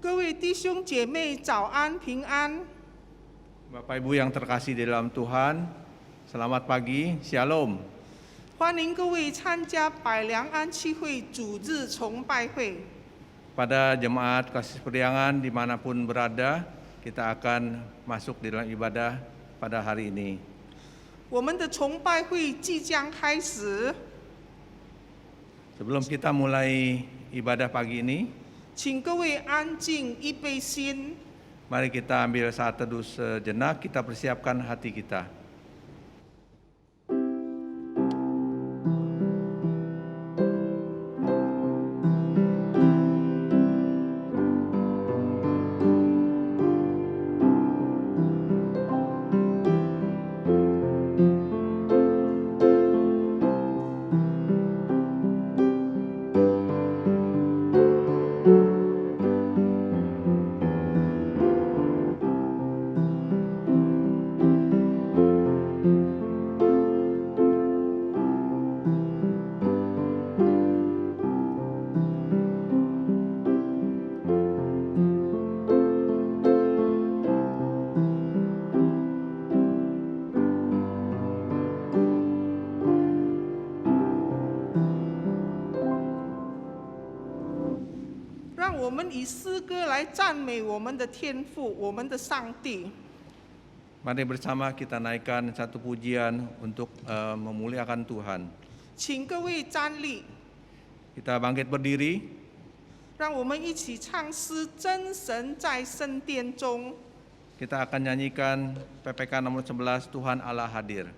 各位弟兄姐妹早安平安。 Bapak Ibu yang terkasih di dalam Tuhan, selamat pagi, Shalom. 欢迎各位参加百良安七会主日崇拜会。 Pada jemaat kasih periangan dimanapun berada, kita akan masuk di dalam ibadah pada hari ini. 我们的崇拜会即将开始， Sebelum kita mulai ibadah pagi ini, 请各位安静，预备心。 mari kita ambil saat teduh sejenak, kita persiapkan hati kita.我们以诗歌来赞美我们的天父，我们的上帝。 Mari bersama kita naikkan satu pujian untuk memuliakan Tuhan. 请各位站立， Kita bangkit berdiri, 让我们一起唱诗《真神在圣殿中》。 kita akan nyanyikan PPK nomor 11, Tuhan Allah hadir.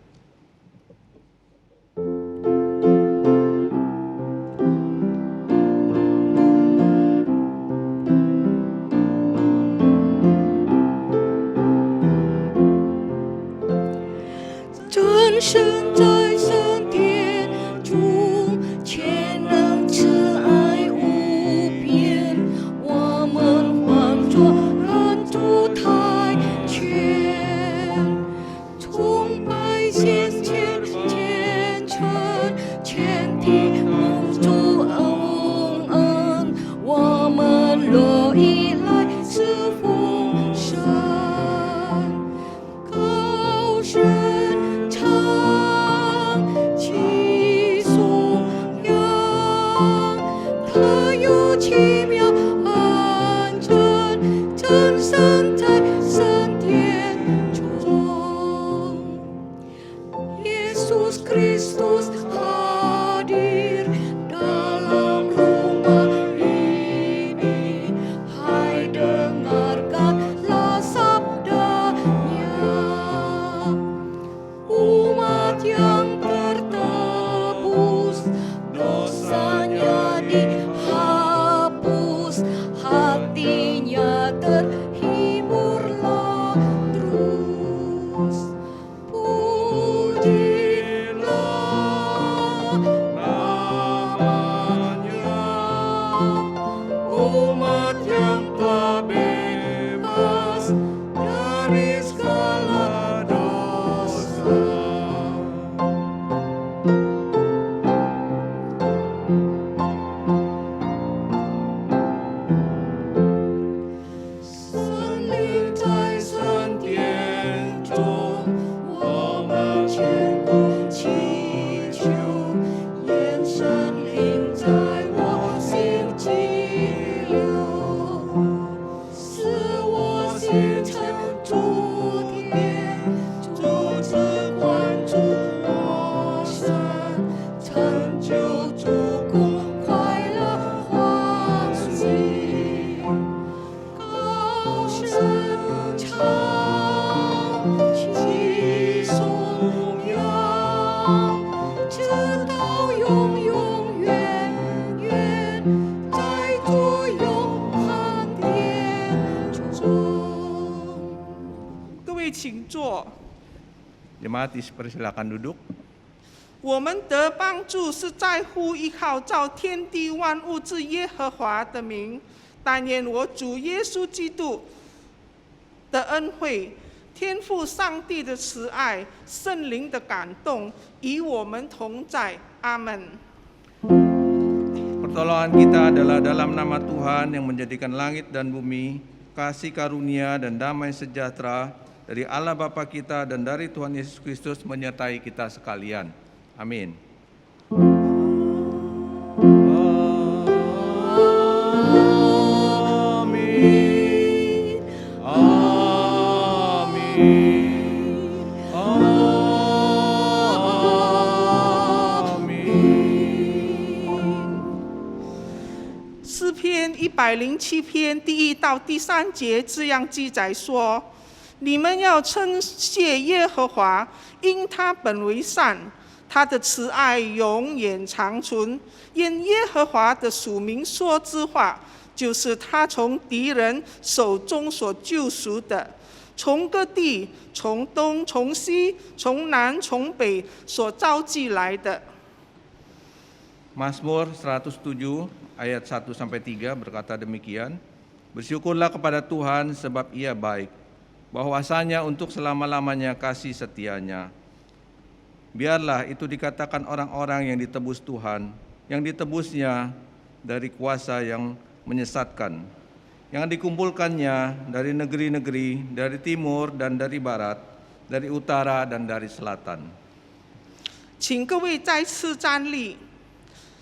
Jemaat dipersilakan duduk. 我们得帮助是在乎依靠造天地万物之耶和华的名，但愿我主耶稣基督的恩惠、天父上帝的慈爱、圣灵的感动与我们同在。阿门。Pertolongan kita adalah dalam nama Tuhan yang menjadikan langit dan bumi, kasih karunia dan damai sejahtera dari Allah Bapa kita dan dari Tuhan Yesus Kristus menyertai kita sekalian. Amin. Amin. Amin. 诗篇107篇第1到第3节这样记载说：你们要称谢耶和华，因他本为善，他的慈爱永远长存。因耶和华的属名说之话，就是他从敌人手中所救赎的，从各地、从东、从西、从南、从北所召集来的。 Mazmur 107 ayat 1-3 berkata demikian, bersyukurlah kepada Tuhan sebab Ia baik, bahwasanya untuk selama-lamanya kasih setianya. Biarlah itu dikatakan orang-orang yang ditebus Tuhan, yang ditebusnya dari kuasa yang menyesatkan, yang dikumpulkannya dari negeri-negeri, dari timur dan dari barat, dari utara dan dari selatan. 请各位再次站立。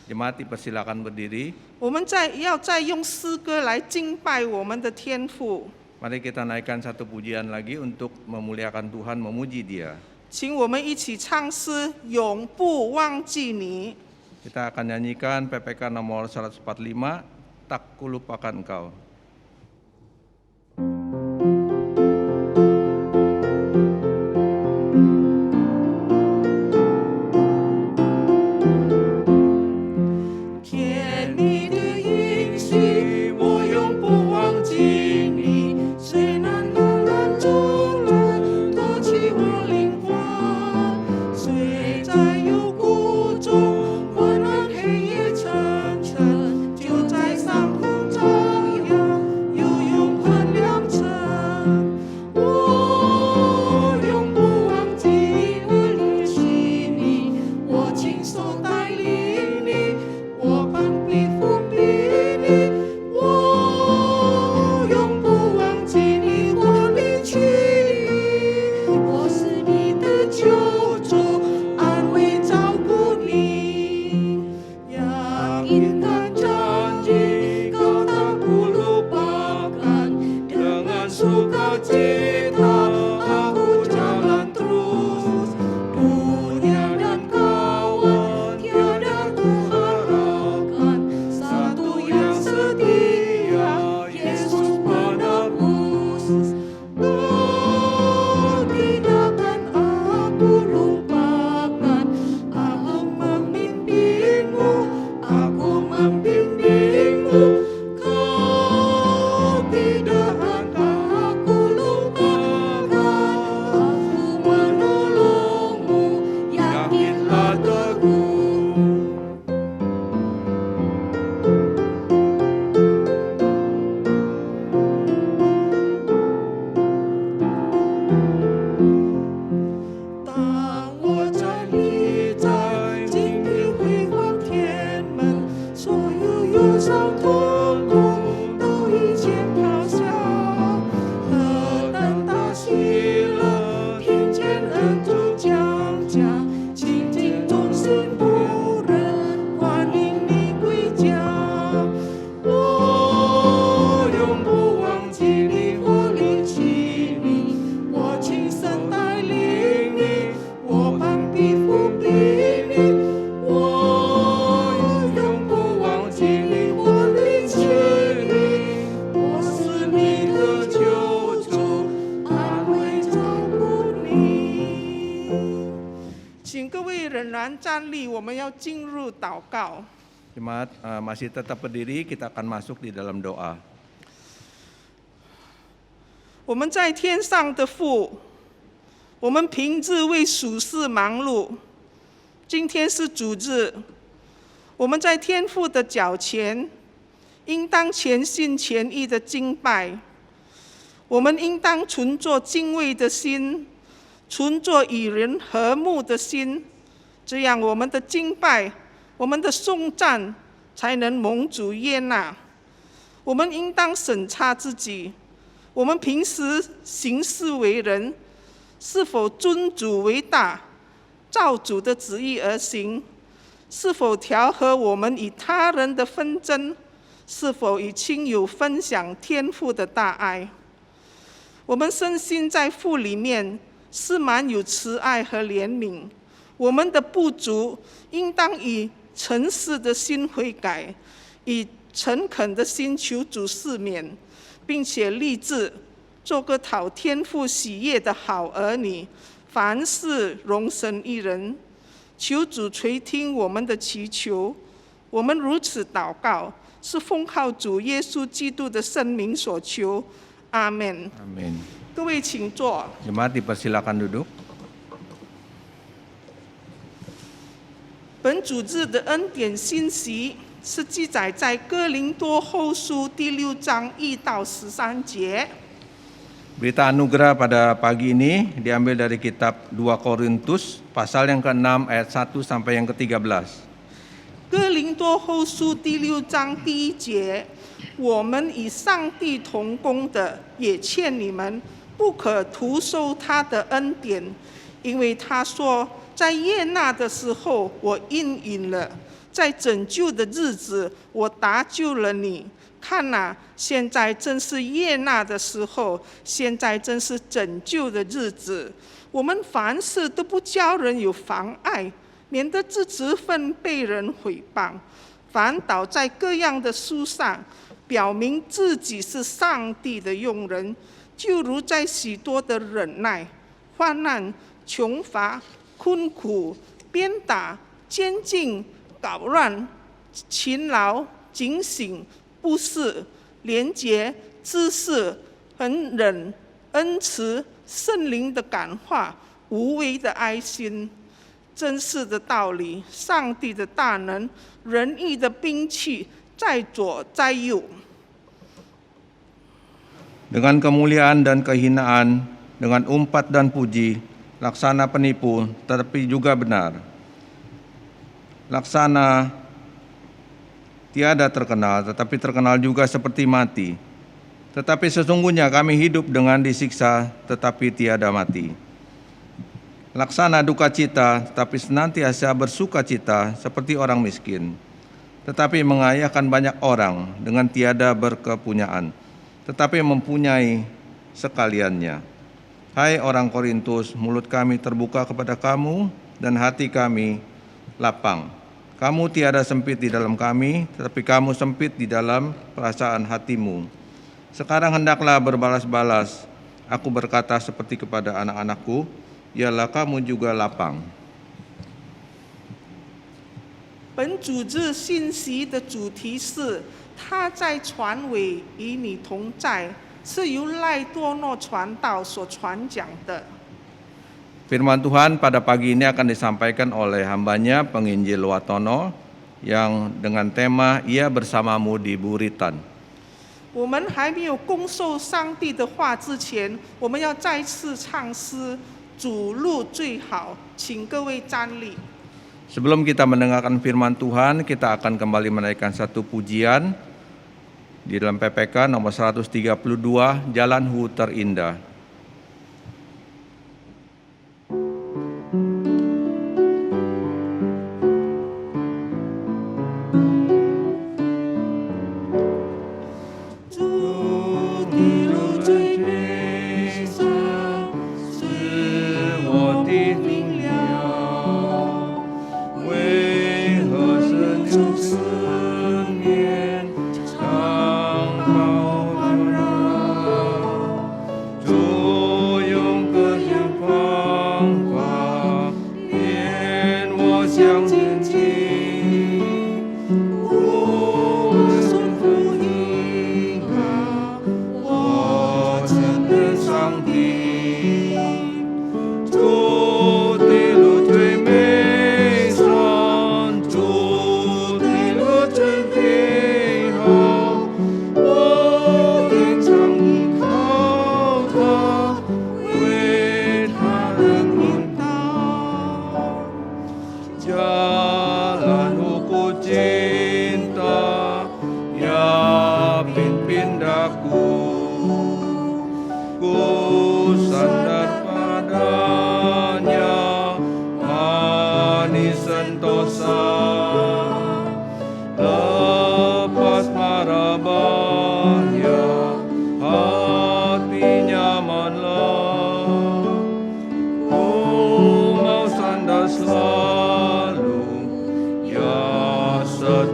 Jemaat dipersilakan berdiri. 我们要再用诗歌来敬拜我们的天父。 Mari kita naikkan satu pujian lagi untuk memuliakan Tuhan, memuji Dia. 请我们一起唱诗《永不忘记你》。 Kita akan nyanyikan PPK nomor 145, Tak Kulupakan Engkau. Jemaat masih tetap berdiri, kita akan masuk di dalam doa. 我们在天上的父，我们平日为属事忙碌，今天是主日，我们在天父的脚前，应当全心全意的敬拜。我们应当存着敬畏的心，存着与人和睦的心，这样我们的敬拜、我们的颂赞才能蒙主悦纳。我们应当审查自己，我们平时行事为人，是否尊主为大，照主的旨意而行？是否调和我们与他人的纷争？是否与亲友分享天父的大爱？我们身心在父里面是满有慈爱和怜悯，我们的不足应当以诚实的心悔改，以诚恳的心求主赦免，并且立志做个讨天父喜悦的好儿女，凡事容神一人。求主垂听我们的祈求，我们如此祷告，是奉靠主耶稣基督的圣名所求。阿们。 Amin. 各位请坐。 Jemaat dipersilakan duduk. 本主日的恩典信息是记载在哥林多后书第6章1到13节。 Berita anugerah pada pagi ini diambil dari kitab 2 Korintus pasal yang ke-6 ayat 1 sampai yang ke-13. 哥林多后书第6章第1节，我们与上帝同工的，也劝你们不可徒受他的恩典，因为他说，在悦纳的时候我应允了，在拯救的日子我搭救了你。看哪，现在正是悦纳的时候，现在正是拯救的日子。我们凡事都不叫人有妨碍，免得自职分被人毁谤，反倒在各样的书上表明自己是上帝的用人，就如在许多的忍耐、患难、穷乏、困苦、鞭打、监禁、捣乱、勤劳、警醒、不是、廉洁、知识、恒忍、恩慈、圣灵的感化、无微的爱心、真实的道理、上帝的大能、仁义的兵器，在左在右。 Dengan kemuliaan dan kehinaan, dengan umpat dan puji, laksana penipu tetapi juga benar. Laksana tiada terkenal, tetapi terkenal juga seperti mati. Tetapi sesungguhnya kami hidup dengan disiksa, tetapi tiada mati. Laksana duka cita, tetapi senantiasa bersuka cita seperti orang miskin. Tetapi mengayakan banyak orang dengan tiada berkepunyaan, tetapi mempunyai sekaliannya. Hai orang Korintus, mulut kami terbuka kepada kamu dan hati kami lapang. Kamu tiada sempit di dalam kami, tetapi kamu sempit di dalam perasaan hatimu. Sekarang hendaklah berbalas-balas. Aku berkata seperti kepada anak-anakku, ialah kamu juga lapang. 本主日信息的主题是他在船尾与你同在，是由赖多诺传道所传讲的。 Firman Tuhan pada pagi ini akan disampaikan oleh hambanya penginjil Watono yang dengan tema Ia bersamamu di Buritan. 我们还没有恭受上帝的话之前，我们要再次唱诗《主路最好》，请各位站立。 Sebelum kita mendengarkan firman Tuhan, kita akan kembali menaikkan satu pujian di dalam PPK nomor 132, Jalan Hu Terindah.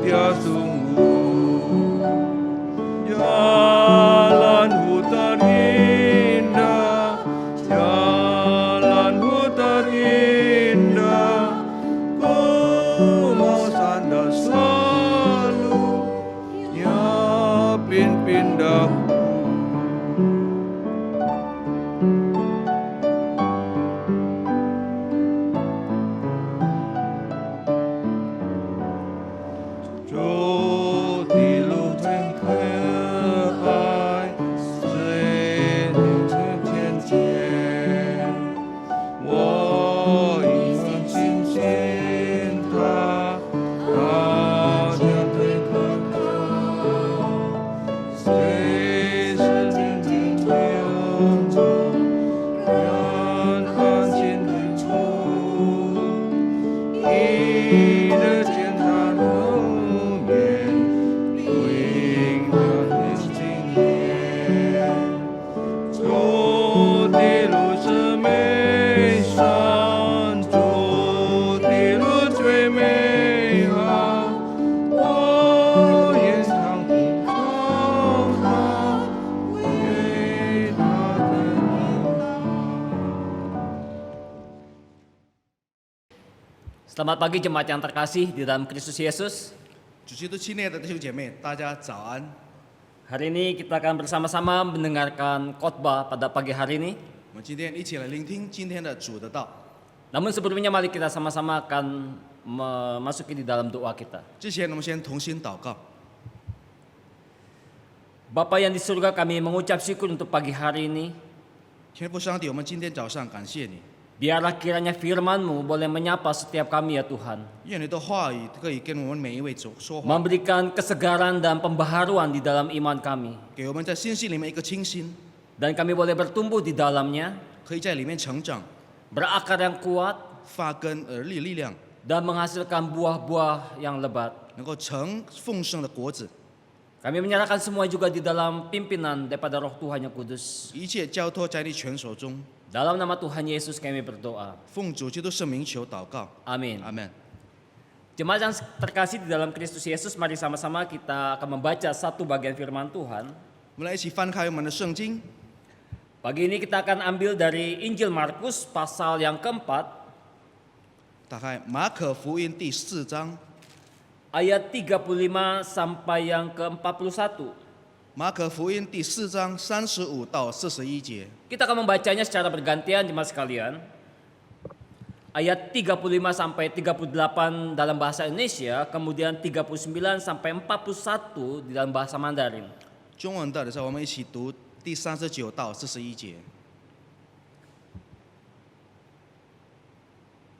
tiada sungguh. Jalan hutan indah, jalan hutan indah, ku mau sandal selalu, ya pimpin daku. Selamat pagi jemaat yang terkasih di dalam Kristus Yesus. 主基督亲爱的弟兄姐妹，大家早安。 Hari ini kita akan bersama-sama mendengarkan khotbah pada pagi hari ini. 我们今天一起来聆听今天的主的道。 Namun sebelumnya mari kita sama-sama akan memasuki di dalam doa kita. 之前我们先同心祷告。 Bapa yang di surga, kami mengucap syukur untuk pagi hari ini. 天父上帝，我们今天早上感谢你， Biarlah kiranya firman-Mu boleh menyapa setiap kami ya Tuhan. 愿你的话语可以跟我们每一位说话， Memberikan kesegaran dan pembaharuan di dalam iman kami. 给我们在信息里面一个清新， Dan kami boleh bertumbuh di dalamnya, 可以在里面成长， berakar yang kuat, 发根而立力量， dan menghasilkan buah-buah yang lebat. 能够成丰盛的果子。 Kami menyerahkan semua juga di dalam pimpinan daripada Roh Tuhan yang Kudus. 一切交托在你权手中， Dalam nama Tuhan Yesus kami berdoa. 奉主基督圣名求祷告， Amin. 阿门。 Jemaat yang terkasih di dalam Kristus Yesus, mari sama-sama kita akan membaca satu bagian firman Tuhan. 我们来一起翻开我们的圣经， Pagi ini kita akan ambil dari Injil Markus pasal yang keempat, 打开马可福音第4章， ayat 35 sampai yang ke-41. 马可福音第4章35到41节。 Kita akan membacanya secara bergantian jemaat sekalian. Ayat 35 sampai 38 dalam bahasa Indonesia, kemudian 39 sampai 41 di dalam bahasa Mandarin. 中文的时候，我们一起读第39到41节。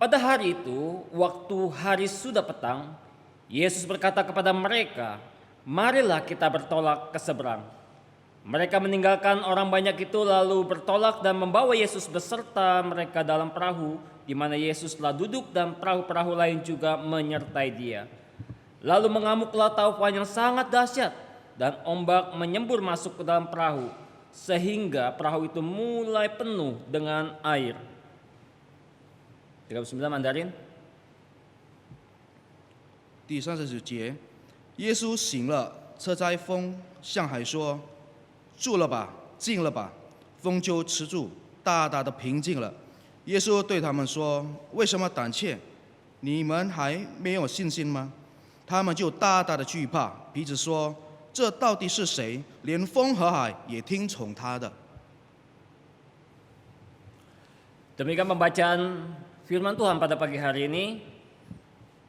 Pada hari itu, waktu hari sudah petang, Yesus berkata kepada mereka, "Marilah kita bertolak ke seberang." Mereka meninggalkan orang banyak itu lalu bertolak dan membawa Yesus beserta mereka dalam perahu, di mana Yesus telah duduk dan perahu-perahu lain juga menyertai Dia. Lalu mengamuklah taufan yang sangat dahsyat dan ombak menyembur masuk ke dalam perahu, sehingga perahu itu mulai penuh dengan air. 39 Mandarin. 第39节，耶稣醒了，侧在风，向海说：“住了吧，静了吧。”风就止住，大大的平静了。耶稣对他们说：“为什么胆怯？你们还没有信心吗？”他们就大大的惧怕，彼此说：“这到底是谁？连风和海也听从他的。” Demikian pembacaan firman Tuhan pada pagi hari ini.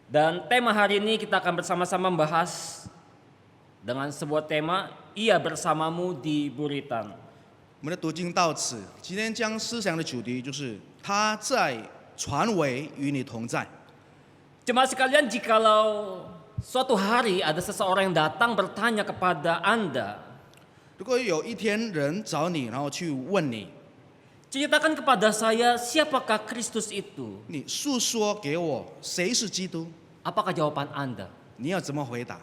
Dan tema hari ini kita akan bersama-sama membahas dengan sebuah tema, Ia bersamamu di Buritan. 我们的读经到此，今天将思想的主题就是他在船尾与你同在。 Jemaat sekalian, jikalau suatu hari ada seseorang yang datang bertanya kepada Anda, 如果有一天人找你，然后去问你， ceritakan kepada saya siapakah Kristus itu, 你诉说给我谁是基督， apakah jawaban Anda? 你要怎么回答？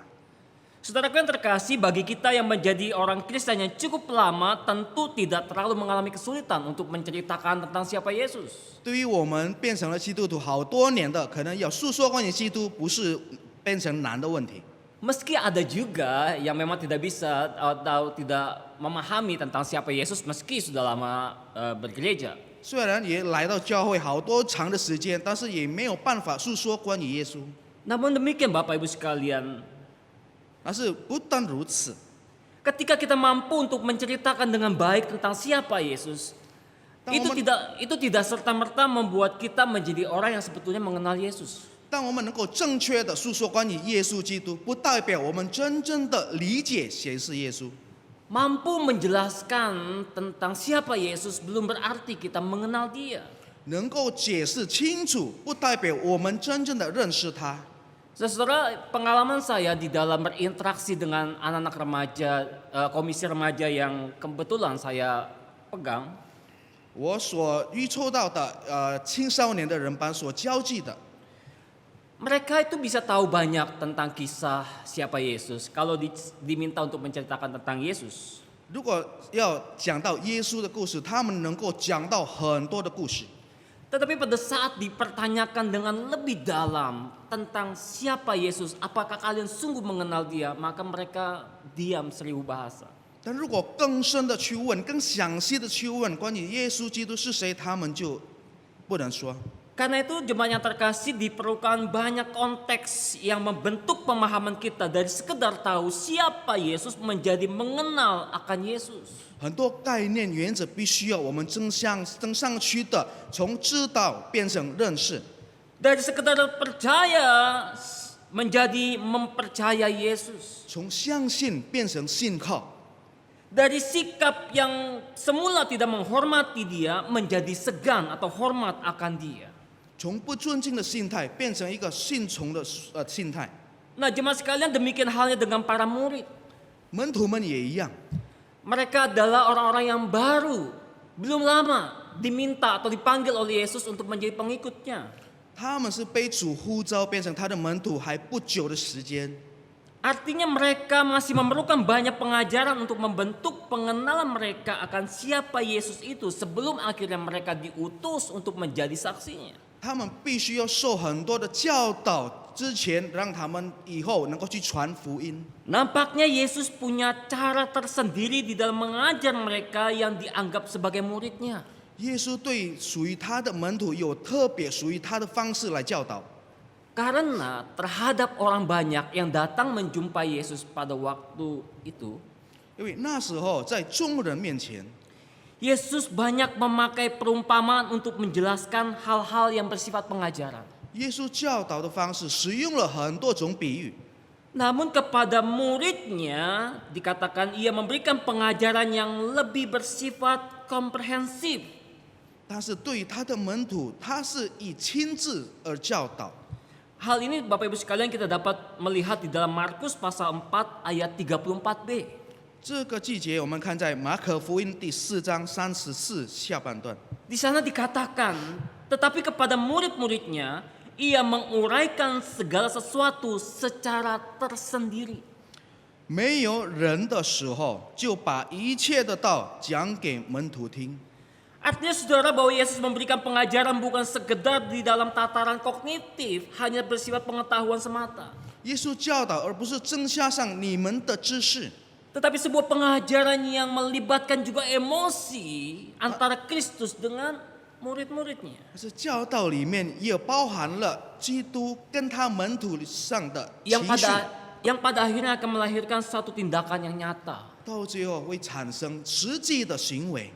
Saudaraku yang terkasih, bagi kita yang menjadi orang Kristen yang cukup lama, tentu tidak terlalu mengalami kesulitan untuk menceritakan tentang siapa Yesus. 对于我们变成了基督徒好多年的，可能要诉说关于基督，不是变成难的问题。Meski ada juga yang memang tidak bisa atau tidak memahami tentang siapa Yesus meski sudah lama bergereja. 虽然也来到教会好多长的时间，但是也没有办法诉说关于耶稣。 Namun demikian Bapak Ibu sekalian, 但是不但如此， ketika kita mampu untuk menceritakan dengan baik tentang siapa Yesus, itu tidak serta-merta membuat kita menjadi orang yang sebetulnya mengenal Yesus. 当我们能够正确的诉说关于耶稣基督，不代表我们真正的理解谁是耶稣。 Mampu menjelaskan tentang siapa Yesus belum berarti kita mengenal Dia. 能够解释清楚，不代表我们真正的认识他。 Saudara, pengalaman saya di dalam berinteraksi dengan anak-anak remaja, komisi remaja yang kebetulan saya pegang, 我所预抽到的青少年的人班所交际的， mereka itu bisa tahu banyak tentang kisah siapa Yesus. Kalau diminta untuk menceritakan tentang Yesus, 如果要讲到耶稣的故事，他们能够讲到很多的故事。 tetapi pada saat dipertanyakan dengan lebih dalam tentang siapa Yesus, apakah kalian sungguh mengenal Dia, maka mereka diam 1000 bahasa. 但如果更深的去问，更详细的去问关于耶稣基督是谁，他们就不能说。 Karena itu jemaat yang terkasih diperlukan banyak konteks yang membentuk pemahaman kita dari sekedar tahu siapa Yesus menjadi mengenal akan Yesus. 很多概念原则必须要我们增上去的，从知道变成认识， Dari sekedar percaya menjadi mempercayai Yesus. 从相信变成信靠， Dari sikap yang semula tidak menghormati Dia menjadi segan atau hormat akan Dia. 从不尊敬的心态变成一个信从的心态。 Nah, jemaat sekalian, demikian halnya dengan para murid. 门徒们也一样， Mereka adalah orang-orang yang baru, belum lama diminta atau dipanggil oleh Yesus untuk menjadi pengikutnya. 他们是被主呼召变成他的门徒还不久的时间， Artinya mereka masih memerlukan banyak pengajaran untuk membentuk pengenalan mereka akan siapa Yesus itu sebelum akhirnya mereka diutus untuk menjadi saksinya. 他们必须要受很多的教导，之前让他们以后能够去传福音。 Nampaknya Yesus punya cara tersendiri di dalam mengajar mereka yang dianggap sebagai muridnya. 耶稣对属于他的门徒有特别属于他的方式来教导， Karena terhadap orang banyak yang datang menjumpai Yesus pada waktu itu, 因为那时候在众人面前， Yesus banyak memakai perumpamaan untuk menjelaskan hal-hal yang bersifat pengajaran. 耶稣教导的方式使用了很多种比喻， Namun kepada muridnya dikatakan ia memberikan pengajaran yang lebih bersifat komprehensif. 但是对于他的门徒，他是以亲自而教导。 Hal ini Bapak Ibu sekalian kita dapat melihat di dalam Markus pasal 4 ayat 34b. 这个季节，我们看在马可福音第4章34下半段， Di sana dikatakan, tetapi kepada murid-muridnya ia menguraikan segala sesuatu secara tersendiri. 没有人的时候，就把一切的道讲给门徒听。 Artinya saudara bahwa Yesus memberikan pengajaran bukan sekedar di dalam tataran kognitif, hanya bersifat pengetahuan semata. 耶稣教导，而不是增加上你们的知识， Tetapi sebuah pengajaran yang melibatkan juga emosi antara Kristus dengan murid-muridnya. 但是教导里面也包含了基督跟他门徒上的情 Yang 绪， pada akhirnya akan melahirkan satu tindakan yang nyata. 到最后会产生实际的行为。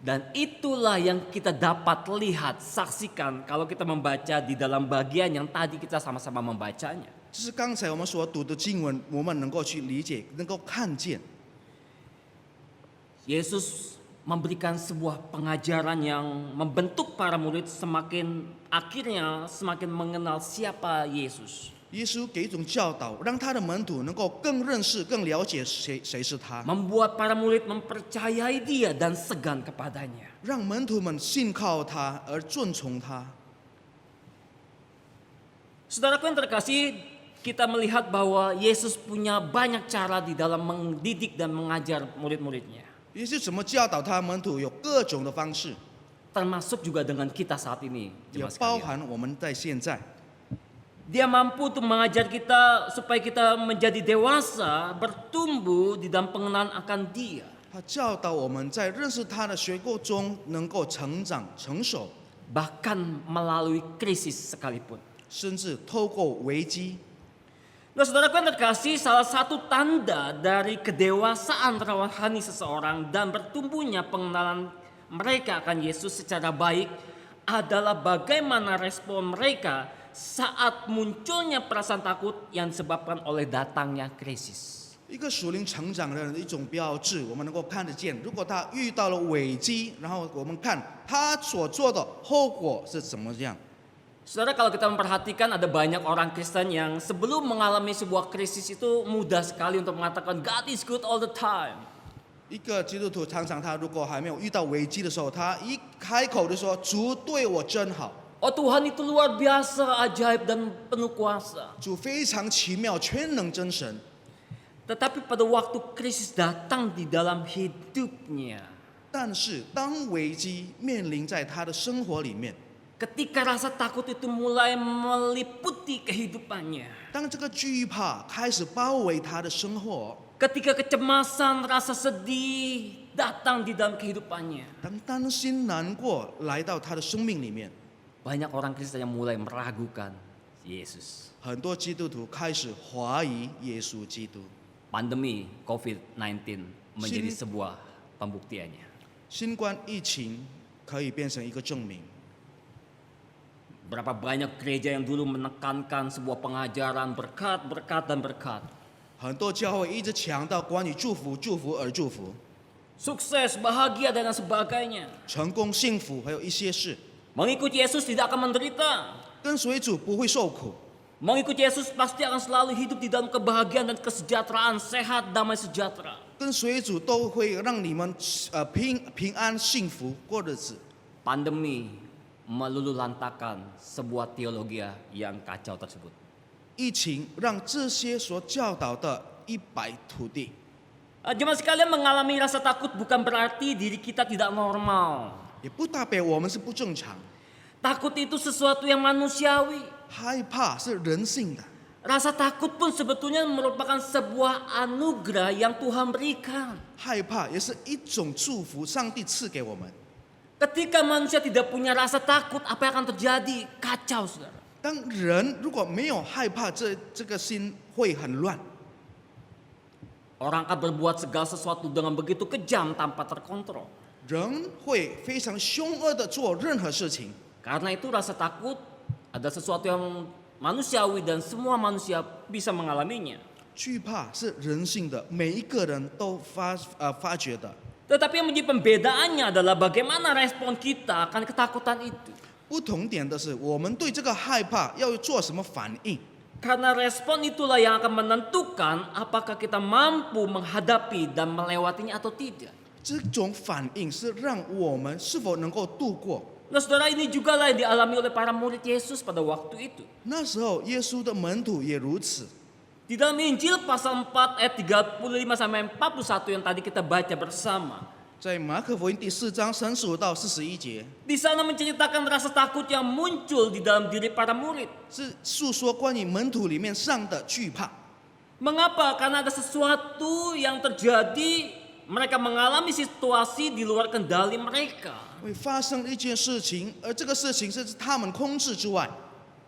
Dan itulah yang kita dapat lihat, saksikan kalau kita membaca di dalam bagian yang tadi kita sama-sama membacanya. 这是刚才我们所读的经文，我们能够去理解，能够看见。 Yesus memberikan sebuah pengajaran yang membentuk para murid akhirnya semakin mengenal siapa Yesus. 耶稣给一种教导，让他的门徒能够更认识、更了解谁是他， Membuat para murid mempercayai Dia dan segan kepadanya. 让门徒们信靠他而顺从他。 Saudaraku yang terkasih, kita melihat bahwa Yesus punya banyak cara di dalam mendidik dan mengajar murid-muridnya. 耶稣怎么教导他门徒，有各种的方式， Termasuk juga dengan kita saat ini. 也 Jemaat 包 sekalian. 含我们在现在。Dia mampu untuk mengajar kita supaya kita menjadi dewasa, bertumbuh di dalam pengenalan akan Dia. 他教导我们在认识他的学过中能够成长成熟， Bahkan melalui krisis sekalipun. 甚至透过危机。 Nah, saudaraku yang terkasih, salah satu tanda dari kedewasaan rohani seseorang dan bertumbuhnya pengenalan mereka akan Yesus secara baik adalah bagaimana respon mereka saat munculnya perasaan takut yang disebabkan oleh datangnya krisis. 一个属灵成长的人的一种标志，我们能够看得见。如果他遇到了危机，然后我们看他所做的后果是怎么样。 Saudara, kalau kita memperhatikan ada banyak orang Kristen yang sebelum mengalami sebuah krisis itu mudah sekali untuk mengatakan God is good all the time. 一个基督徒常常他如果还没有遇到危机的时候，他一开口就说主对我真好， Oh Tuhan itu luar biasa, ajaib dan penuh kuasa. 主非常奇妙，全能真神。 Tetapi pada waktu krisis datang di dalam hidupnya, 但是当危机面临在他的生活里面， ketika rasa takut itu mulai meliputi kehidupannya, 当这个惧怕开始包围他的生活， ketika kecemasan, rasa sedih datang di dalam kehidupannya, 当担心难过来到他的生命里面， banyak orang Kristen yang mulai meragukan Yesus. 很多基督徒开始怀疑耶稣基督。 Pandemi COVID-19 menjadi sebuah pembuktiannya. 新冠疫情可以变成一个证明。 Berapa banyak gereja yang dulu menekankan sebuah pengajaran berkat, berkat, dan berkat. 很多教会一直强调关于祝福、祝福而祝福， Sukses, bahagia, dan sebagainya. 成功、幸福，还有一些事， Mengikuti Yesus tidak akan menderita. 跟随主不会受苦， Mengikuti Yesus pasti akan selalu hidup di dalam kebahagiaan dan kesejahteraan, sehat, damai sejahtera. 跟随主都会让你们平安、幸福过日子。 Pandemi meluluhlantakan sebuah teologi yang kacau tersebut. 疫情让这些所教导的一败涂地。 Jemaat sekalian, mengalami rasa takut bukan berarti diri kita tidak normal. 也不代表我们是不正常， Takut itu sesuatu yang manusiawi. 害怕是人性的， Rasa takut pun sebetulnya merupakan sebuah anugerah yang Tuhan berikan. 害怕也是一种祝福，上帝赐给我们。 Ketika manusia tidak punya rasa takut, apa yang akan terjadi? Kacau, saudara. 当人如果没有害怕，这个心会很乱。 Orang akan berbuat segala sesuatu dengan begitu kejam tanpa terkontrol. 人会非常凶恶的做任何事情， Karena itu rasa takut ada sesuatu yang manusiawi dan semua manusia bisa mengalaminya. 惧怕是人性的，每一个人都发觉的。 Tetapi yang menjadi pembedaannya adalah bagaimana respon kita akan ketakutan itu. 不同点的是，我们对这个害怕要做什么反应？ Karena respon itulah yang akan menentukan apakah kita mampu menghadapi dan melewatinya atau tidak. 这种反应是让我们是否能够度过。 Nah, saudara, ini juga lah yang dialami oleh para murid Yesus pada waktu itu. 那时候，耶稣的门徒也如此。 Di dalam Injil pasal 4 ayat 35 sampai 41 yang tadi kita baca bersama. 在马可福音第4章35到41节， Di sana menceritakan rasa takut yang muncul di dalam diri para murid. 是述说关于门徒里面上的惧怕。 Mengapa? Karena ada sesuatu yang terjadi, mereka mengalami situasi di luar kendali mereka. 会发生一件事情，而这个事情是他们控制之外。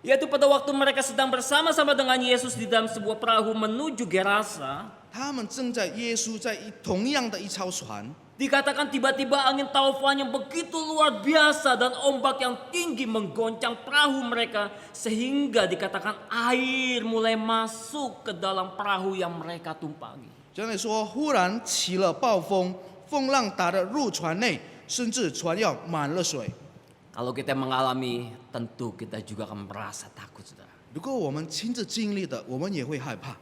Yaitu pada waktu mereka sedang bersama-sama dengan Yesus di dalam sebuah perahu menuju Gerasa, 他们正在耶稣在同样的一艘船， dikatakan tiba-tiba angin taufan yang begitu luar biasa dan ombak yang tinggi menggoncang perahu mereka sehingga dikatakan air mulai masuk ke dalam perahu yang mereka tumpangi. 这里说忽然起了暴风，风浪打得入船内，甚至船要满了水。 Kalau kita mengalami, tentu kita juga akan merasa takut, saudara. 如果我们亲自经历的，我们也会害怕。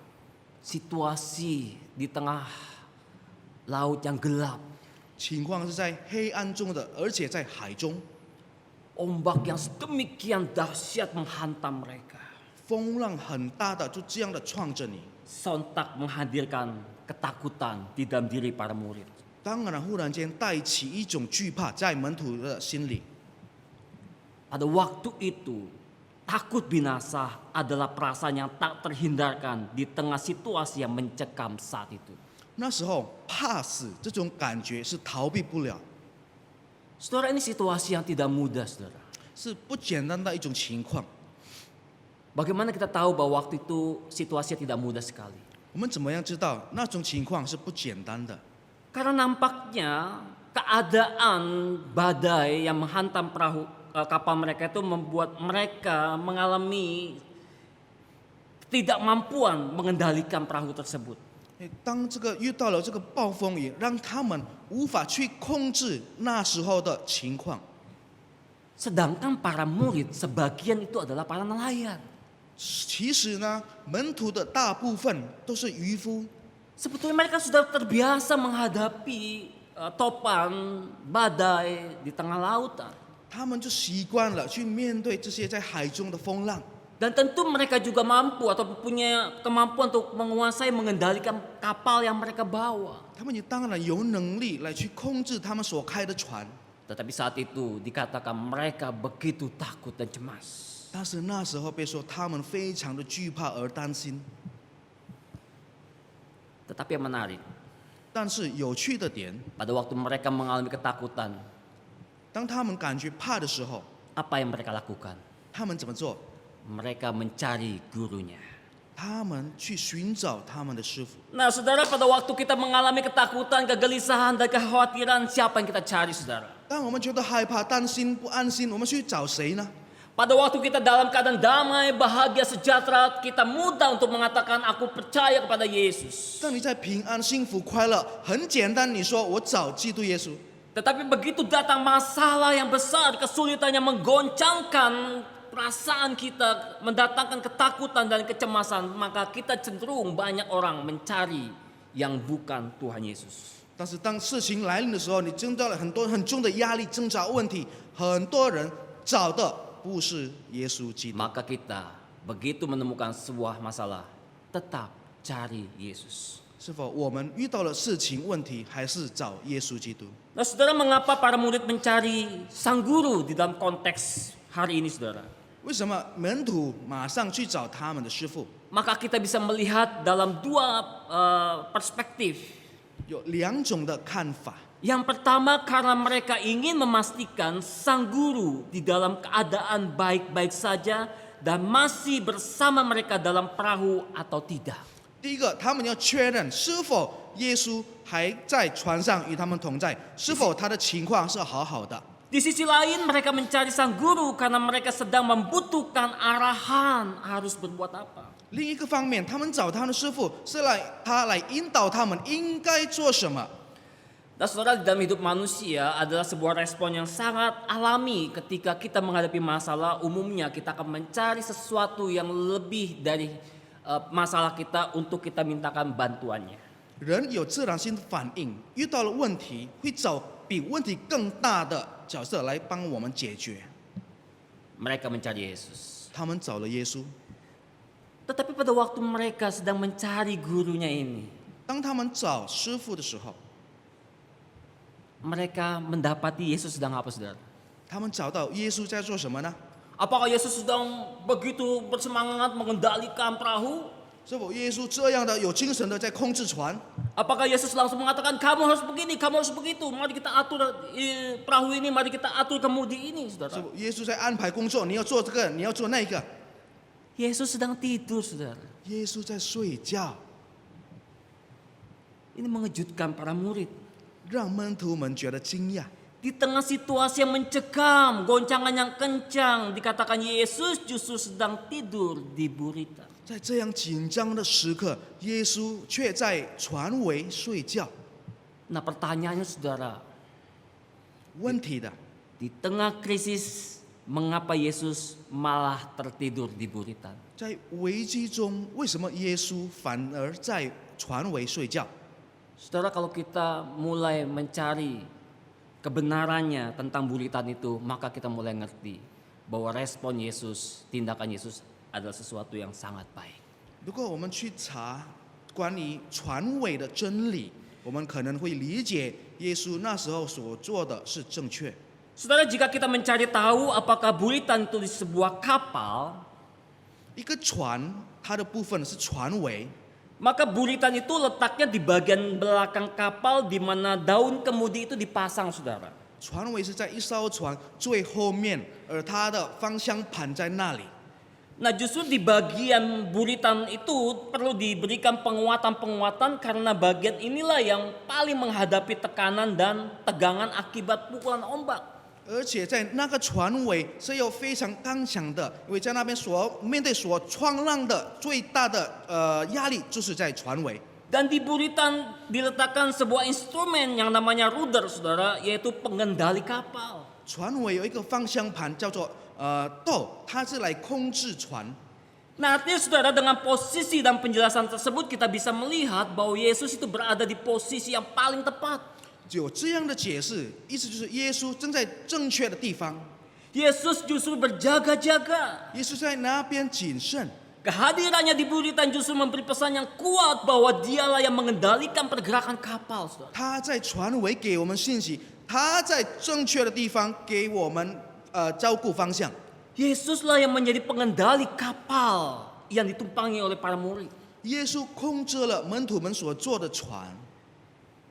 Situasi di tengah laut yang gelap, 情况是在黑暗中的，而且在海中， ombak yang sedemikian dahsyat menghantam mereka. 风浪很大的，就这样的撞着你。 Sontak menghadirkan ketakutan di dalam diri para murid. 当然，忽然间带起一种惧怕在门徒的心里。 Pada waktu itu, takut binasa adalah perasaan yang tak terhindarkan di tengah situasi yang mencekam saat itu. 那时候怕死这种感觉是逃避不了， Saudara, ini situasi yang tidak mudah, saudara. 是不简单的一种情况。 Bagaimana kita tahu bahwa waktu itu situasinya tidak mudah sekali? 我们怎么样知道那种情况是不简单的？ Karena nampaknya keadaan badai yang menghantam kapal mereka itu membuat mereka mengalami ketidakmampuan mengendalikan perahu tersebut. 当这个遇到了这个暴风雨，让他们无法去控制那时候的情况。 Sedangkan para murid sebagian itu adalah para nelayan. 其实呢，门徒的大部分都是渔夫， Sebetulnya mereka sudah terbiasa menghadapi topan, badai di tengah lautan. 他们就习惯了去面对这些在海中的风浪。 Dan tentu mereka juga mampu atau punya kemampuan untuk menguasai, mengendalikan kapal yang mereka bawa. 他们也当然有能力来去控制他们所开的船， Tetapi saat itu dikatakan mereka begitu takut dan cemas. 但是那时候被说他们非常的惧怕而担心。 Tetapi yang menarik, 但是有趣的点， pada waktu mereka mengalami ketakutan, 当他们感觉怕的时候， apa yang mereka lakukan? 他们怎么做？ Mereka mencari gurunya. 他们去寻找他们的师傅。 Nah, saudara, pada waktu kita mengalami ketakutan, kegelisahan, dan kekhawatiran, siapa yang kita cari, saudara? 当我们觉得害怕、担心、不安心，我们去找谁呢？ Pada waktu kita dalam keadaan damai, bahagia, sejahtera, kita mudah untuk mengatakan, aku percaya kepada Yesus. 当你在平安、幸福、快乐，很简单，你说我找基督耶稣。 Tetapi begitu datang masalah yang besar, kesulitan yang menggoncangkan perasaan kita, mendatangkan ketakutan dan kecemasan, maka kita cenderung banyak orang mencari yang bukan Tuhan Yesus. 但是当事情来临的时候，你碰到了很多很重的压力、挣扎问题，很多人找的不是耶稣基督。 Maka kita begitu menemukan sebuah masalah, tetap cari Yesus. 是否我们遇到了事情问题，还是找耶稣基督？ Nah, saudara, mengapa para murid mencari sang guru di dalam konteks hari ini, saudara? 为什么门徒马上去找他们的师傅？ Maka kita bisa melihat dalam dua perspektif. 有两种的看法。 Yang pertama, karena mereka ingin memastikan sang guru di dalam keadaan baik-baik saja dan masih bersama mereka dalam perahu atau tidak. 第一个，他们要确认是否耶稣还在船上与他们同在，是否他的情况是好好的。 Di sisi lain, mereka mencari sang guru karena mereka sedang membutuhkan arahan harus berbuat apa. 另一个方面，他们找他的师傅是来引导他们应该做什么。 Nah, saudara, di dalam hidup manusia adalah sebuah respon yang sangat alami ketika kita menghadapi masalah. Umumnya kita akan mencari sesuatu yang lebih dari masalah kita untuk kita mintakan bantuannya. 人有自然性的反应，遇到了问题会找比问题更大的角色来帮我们解决。 Mereka mencari Yesus. 他们找了耶稣， Tetapi pada waktu mereka sedang mencari gurunya ini, 当他们找师傅的时候， mereka mendapati Yesus sedang apa, saudara? 他们找到耶稣在做什么呢？ Apakah Yesus sedang begitu bersemangat mengendalikan perahu? 是否耶稣这样的有精神的在控制船？ Apakah Yesus langsung mengatakan, kamu harus begini, kamu harus begitu, mari kita atur perahu ini, mari kita atur kemudi ini, 是 saudara? 否耶稣在安排工作？你要做这个，你要做那个。 Yesus sedang tidur, saudara. 耶稣在睡觉， Ini mengejutkan para murid. 让门徒们觉得惊讶。 Di tengah situasi yang mencekam, goncangan yang kencang, dikatakan Yesus justru sedang tidur di buritan. 在这样紧张的时刻，耶稣却在船尾睡觉。 Nah, pertanyaannya, saudara, 问题的， di tengah krisis, mengapa Yesus malah tertidur di buritan? 在危机中，为什么耶稣反而在船尾睡觉？ Saudara, kalau kita mulai mencari kebenarannya tentang buritan itu, maka kita mulai ngerti bahwa respon Yesus, tindakan Yesus adalah sesuatu yang sangat baik. 如果我们去查关于船尾的真理，我们可能会理解耶稣那时候所做的是正确。Saudara, jika kita mencari tahu apakah buritan itu di sebuah kapal, 一个船，它的部分是船尾， maka buritan itu letaknya di bagian belakang kapal di mana daun kemudi itu dipasang, saudara. 船尾是在一艘船最后面，而它的方向盘在那里。 Nah, justru di bagian buritan itu perlu diberikan penguatan-penguatan karena bagian inilah yang paling menghadapi tekanan dan tegangan akibat pukulan ombak. 而且在那个船尾是有非常刚强的，因为在那边面对所冲浪的最大的压力就是在船尾。 Dan di buritan diletakkan sebuah instrumen yang namanya rudder, saudara, yaitu pengendali kapal. 船尾有一个方向盘叫做舵，它是来控制船。 Nah, artinya saudara, dengan posisi dan penjelasan tersebut kita bisa melihat bahwa Yesus itu berada di posisi yang paling tepat. 有这样的解释，意思就是耶稣正在正确的地方， Yesus justru berjaga-jaga. 耶稣在那边谨慎。 Kehadirannya di buritan justru memberi pesan yang kuat bahwa dialah yang mengendalikan pergerakan kapal, saudara. 他在船尾给我们信息，他在正确的地方给我们照顾方向。 Yesuslah yang menjadi pengendali kapal yang ditumpangi oleh para murid. 耶稣控制了门徒们所坐的船。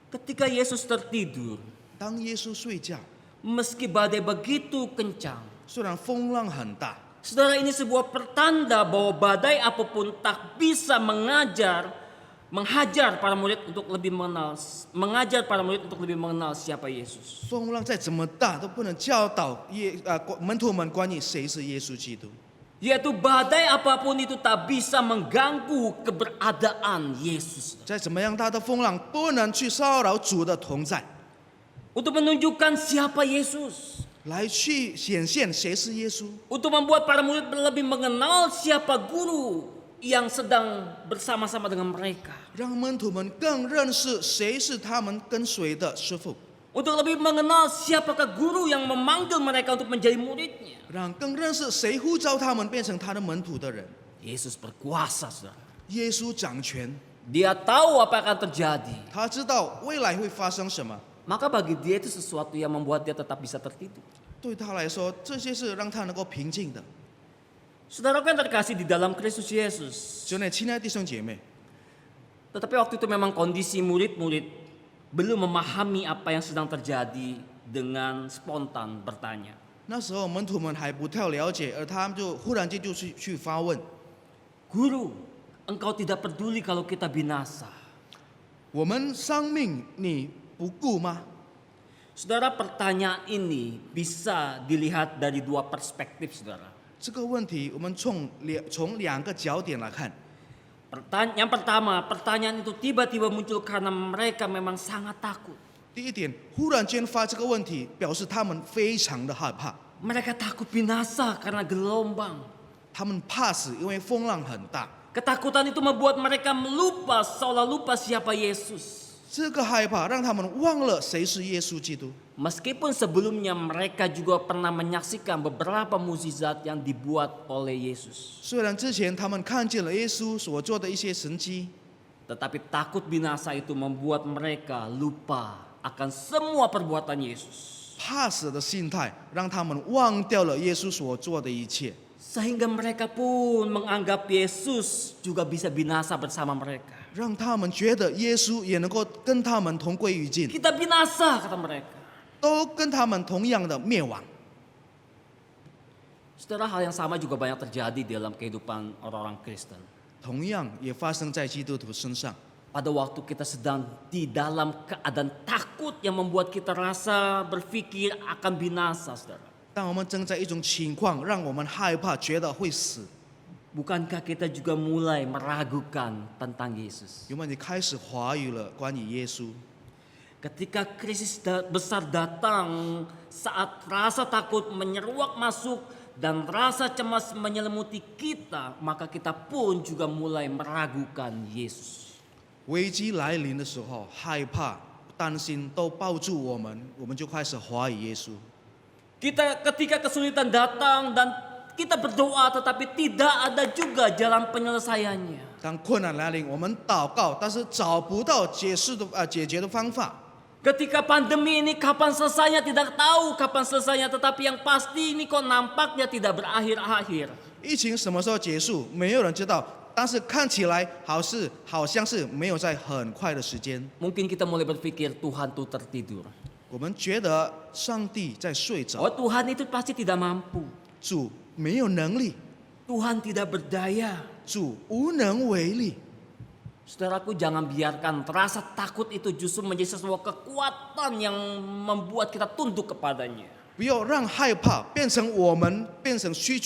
Ketika Yesus tertidur, 当耶稣睡觉， meski badai begitu kencang, 虽然风浪很大， saudara, ini sebuah pertanda bahwa badai apapun tak bisa menghajar para murid untuk lebih mengenal siapa Yesus. 风浪再怎么大都不能教导门徒们关于谁是耶稣基督。 Yaitu badai apapun itu tak bisa mengganggu keberadaan Yesus. 再怎么样大的风浪不能去骚扰主的同在， Untuk menunjukkan siapa Yesus. 来去显现谁是耶稣， Untuk membuat para murid lebih mengenal siapa guru yang sedang bersama-sama dengan mereka. 让门徒们更认识谁是他们跟随的师傅， Untuk lebih mengenal siapakah guru yang memanggil mereka untuk menjadi muridnya. 让更认识谁呼召他们变成他的门徒的人。 Yesus berkuasa, saudara. 耶稣掌权， Dia tahu apa yang akan terjadi. 他知道未来会发生什么。 Maka bagi dia itu sesuatu yang membuat dia tetap bisa tertidur. 对他来说，这些是让他能够平静的。 Saudaraku yang terkasih di dalam Kristus Yesus. 兄弟，亲爱的弟兄姐妹， Tetapi waktu itu memang kondisi murid-murid belum memahami apa yang sedang terjadi dengan spontan bertanya. 那时候门徒们还不太了解，而他们就忽然间就去发问： Guru, engkau tidak peduli kalau kita binasa. 我们生命你不顾吗？ Saudara, pertanyaan ini bisa dilihat dari dua perspektif, saudara. 这个问题我们从两个角点来看。 Yang pertama, pertanyaan itu tiba-tiba muncul karena mereka memang sangat takut. 第一点，忽然间发这个问题，表示他们非常的害怕， Mereka takut binasa karena gelombang. 他们怕死，因为风浪很大。 Ketakutan itu membuat mereka seolah lupa siapa Yesus. 这个害怕让他们忘了谁是耶稣基督。 Meskipun sebelumnya mereka juga pernah menyaksikan beberapa mukjizat yang dibuat oleh Yesus. 虽然之前他们看见了耶稣所做的一些神迹， Tetapi takut binasa itu membuat mereka lupa akan semua perbuatan Yesus. 怕死的心态让他们忘掉了耶稣所做的一切， Sehingga mereka pun menganggap Yesus juga bisa binasa bersama mereka. 让他们觉得耶稣也能够跟他们同归于尽， Kita binasa, kata mereka. 都跟他们同样的灭亡。 Saudara, hal yang sama juga banyak terjadi dalam kehidupan orang-orang Kristen. 同样也发生在基督徒身上。 Pada waktu kita sedang di dalam keadaan takut yang membuat kita rasa berpikir akan binasa, saudara. 当我们正在一种情况让我们害怕，觉得会死， Bukankah kita juga mulai meragukan tentang Yesus? 有没有你开始怀疑了关于耶稣？ Ketika krisis besar datang, saat rasa takut menyeruak masuk dan rasa cemas menyelimuti kita, maka kita pun juga mulai meragukan Yesus. 危机来临的时候，害怕、担心都抱住我们就开始怀疑耶稣。 Ketika kesulitan datang dan kita berdoa tetapi tidak ada juga jalan penyelesaiannya. 当困难来临，我们祷告，但是找不到解决的方法。Ketika pandemi ini kapan selesainya tidak tahu kapan selesainya, tetapi yang pasti ini kok nampaknya tidak berakhir-akhir. 疫情什么时候结束，没有人知道，但是看起来好像是没有在很快的时间。 Mungkin kita mulai berpikir Tuhan tuh tertidur. 我们觉得上帝在睡 Oh 着， Tuhan itu pasti tidak mampu. 主没有能力， Tuhan tidak berdaya. 主无能为力。 Saudaraku, jangan biarkan rasa takut itu justru menjadi sebuah kekuatan yang membuat kita tunduk kepadanya. 不要让害怕变成我们变成虚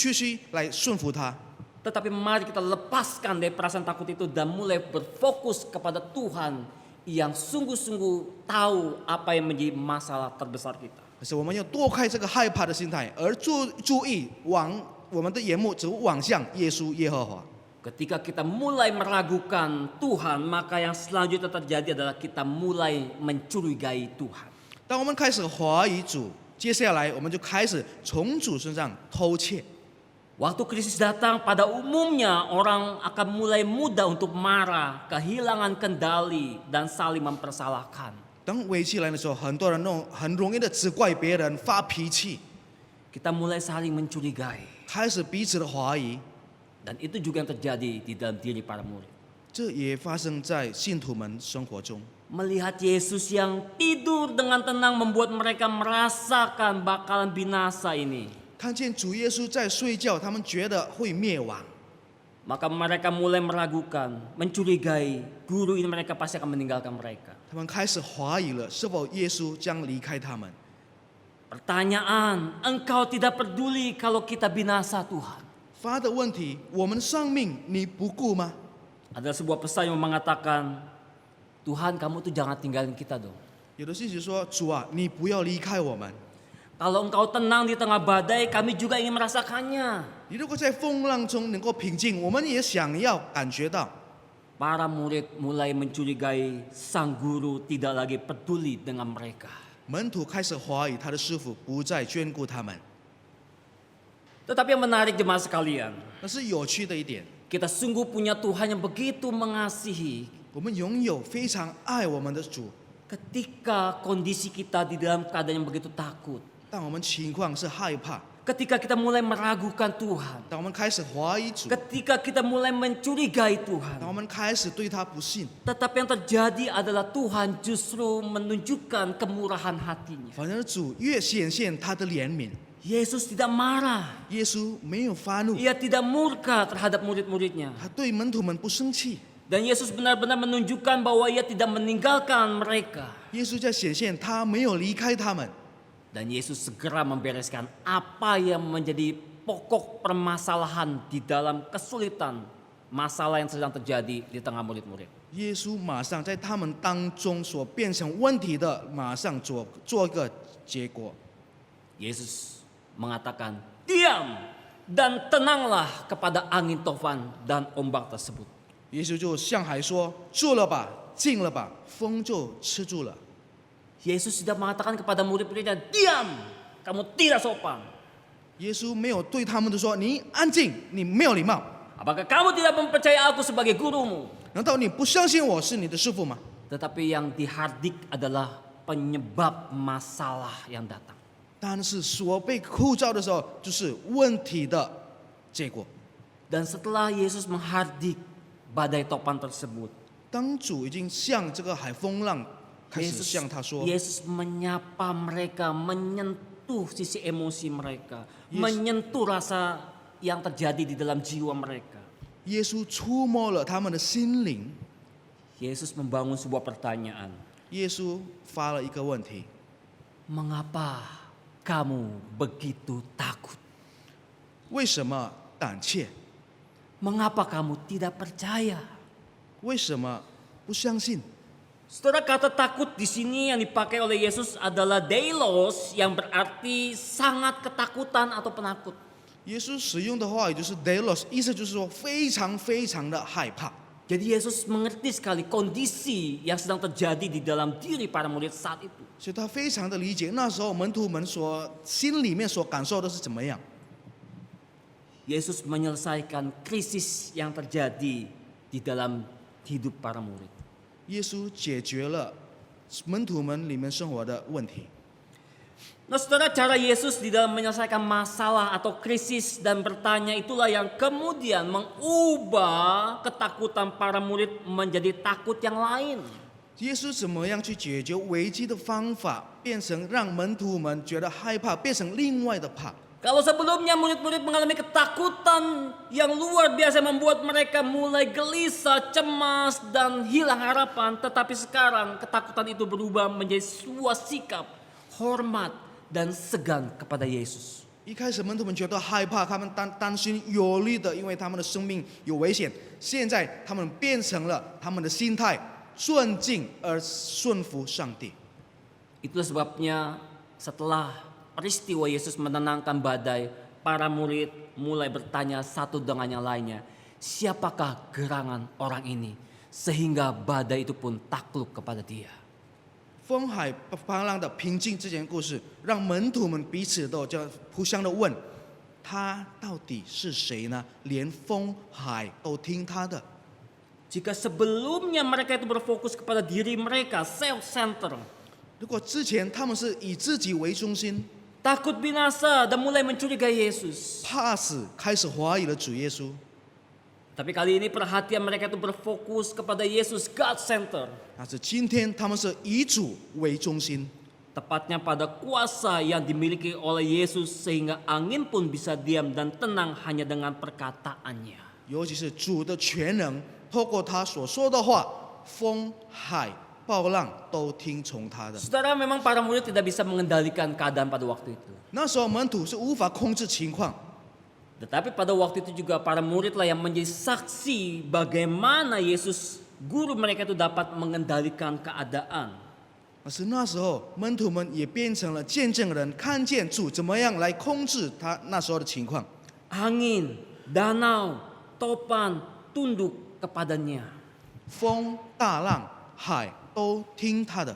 来顺服他。 Tetapi mari kita lepaskan dari perasaan takut itu dan mulai berfokus kepada Tuhan yang sungguh-sungguh tahu apa yang menjadi masalah terbesar kita. 可是我们要躲开这个害怕的心态，而注意我们的眼目只望向耶稣耶和华。 Ketika kita mulai meragukan Tuhan, maka yang selanjutnya terjadi adalah kita mulai mencurigai Tuhan. 当我们开始怀疑主，接下来我们就开始从主身上偷窃。 Waktu krisis datang, pada umumnya orang akan mulai mudah untuk marah, kehilangan kendali, dan saling mempersalahkan. 当危机来的时候，很多人很容易的只怪别人，发脾气， Kita mulai saling mencurigai. 开始彼此的怀疑。 Dan itu juga yang terjadi di dalam diri para murid. 这也发生在信徒们生活中。 Melihat Yesus yang tidur dengan tenang membuat mereka merasakan bakalan binasa ini. 看见主耶稣在睡觉，他们觉得会灭亡， Maka mereka mulai meragukan, mencurigai, guru ini mereka pasti akan meninggalkan mereka. 他们开始怀疑了，是否耶稣将离开他们。 Pertanyaan, engkau tidak peduli kalau kita binasa Tuhan? 发的问题，我们的生命你不顾吗？ Ada sebuah pesan yang mengatakan, Tuhan kamu tuh jangan tinggalin kita dong. 有的信息说：“主啊，你不要离开我们。 Kalau engkau tenang di tengah badai, kami juga ingin merasakannya. 你如果在风浪中能够平静，我们也想要感觉到。” Para murid mulai mencurigai sang guru tidak lagi peduli dengan mereka. 门徒开始怀疑他的师傅不再眷顾他们。 Tetapi yang menarik jemaat sekalian, 但是有趣的一点， kita sungguh punya Tuhan yang begitu mengasihi. 我们拥有非常爱我们的主， Ketika kondisi kita di dalam keadaan yang begitu takut, 但我们情况是害怕， ketika kita mulai meragukan Tuhan, 当我们开始怀疑主， ketika kita mulai mencurigai 当 Tuhan, 我们开始对他不信， tetapi yang terjadi adalah Tuhan justru menunjukkan kemurahan hatinya. 反而主越显现他的怜悯。 Yesus tidak marah, 耶稣没有发怒， ia tidak murka terhadap murid-muridnya. 他对门徒们不生气。 Dan Yesus benar-benar menunjukkan bahwa ia tidak meninggalkan mereka. 耶稣在显现，他没有离开他们。 Dan Yesus segera membereskan apa yang menjadi pokok permasalahan di dalam kesulitan, masalah yang sedang terjadi di tengah murid-murid. 耶稣马上在他们当中所变成问题的，马上做一个结果。 Yesus mengatakan, diam dan tenanglah kepada angin tofan dan ombak tersebut. 耶稣就向海说：“住了吧，静了吧。”风就吃住了。 Yesus tidak mengatakan kepada murid-muridnya, diam, kamu tidak sopan. 耶稣没有对他们都说：“你安静，你没有礼貌。 Apakah kamu tidak mempercayai aku sebagai gurumu? 难道你不相信我是你的师傅吗 Tetapi yang dihardik adalah penyebab masalah yang datang. 但是所被呼召的时候，就是问题的结果。 Dan setelah Yesus menghardik badai topan tersebut, 当主已经向这个海风浪开始向他说， Yesus menyapa mereka, menyentuh sisi emosi mereka, Yes. menyentuh rasa yang terjadi di dalam jiwa mereka. 耶稣触摸了他们的心灵。 Yesus membangun sebuah pertanyaan. 耶稣发了一个问题： Mengapa kamu begitu takut? 为什么胆怯？ Mengapa kamu tidak percaya? 为什么不相信？ Saudara, kata takut di sini yang dipakai oleh Yesus adalah deilos, yang berarti sangat ketakutan atau penakut. 耶稣使用的话语就是 delos， 意思就是说非常非常的害怕。 Jadi Yesus mengerti sekali kondisi yang sedang terjadi di dalam diri para murid saat itu. 所以他非常的理解那时候门徒们所心里面所感受的是怎么样。 Yesus menyelesaikan krisis yang terjadi di dalam hidup para murid. 耶稣解决了门徒们里面生活的问题。 Nah, saudara, cara Yesus di dalam menyelesaikan masalah atau krisis dan bertanya itulah yang kemudian mengubah ketakutan para murid menjadi takut yang lain. 耶稣怎么样去解决危机的方法，变成让门徒们觉得害怕，变成另外的怕。 Kalau sebelumnya murid-murid mengalami ketakutan yang luar biasa membuat mereka mulai gelisah, cemas, dan hilang harapan. Tetapi sekarang ketakutan itu berubah menjadi sebuah sikap, hormat, dan segan kepada Yesus. 一开始门徒们觉得害怕，他们担心有虑的，因为他们的生命有危险。现在他们变成了他们的心态顺境而顺服上帝。 Itulah sebabnya setelah peristiwa Yesus menenangkan badai, para murid mulai bertanya satu dengan yang lainnya, siapakah gerangan orang ini sehingga badai itu pun takluk kepada dia. 风海波浪的平静这件故事，让门徒们彼此都就互相的问，他到底是谁呢？连风海都听他的。 Jika sebelumnya mereka itu berfokus kepada diri mereka, self-center, 如果之前他们是以自己为中心， takut binasa dan mulai mencurigai Yesus. 怕死，开始怀疑了主耶稣。 Tapi kali ini perhatian mereka itu berfokus kepada Yesus, God Center. 但是今天他们是以主为中心， Tepatnya pada kuasa yang dimiliki oleh Yesus sehingga angin pun bisa diam dan tenang hanya dengan perkataannya. 尤其是主的全能，透过他所说的话，风海暴浪都听从他的。 Saudara, memang para murid tidak bisa mengendalikan keadaan pada waktu itu. 那时候门徒是无法控制情况， Tetapi pada waktu itu juga para muridlah yang menjadi saksi bagaimana Yesus, guru mereka itu dapat mengendalikan keadaan. 可是那时候门徒们也变成了见证人，看见主怎么样来控制他那时候的情况。 Angin, danau, topan tunduk kepadanya. 风、大浪、海都听他的。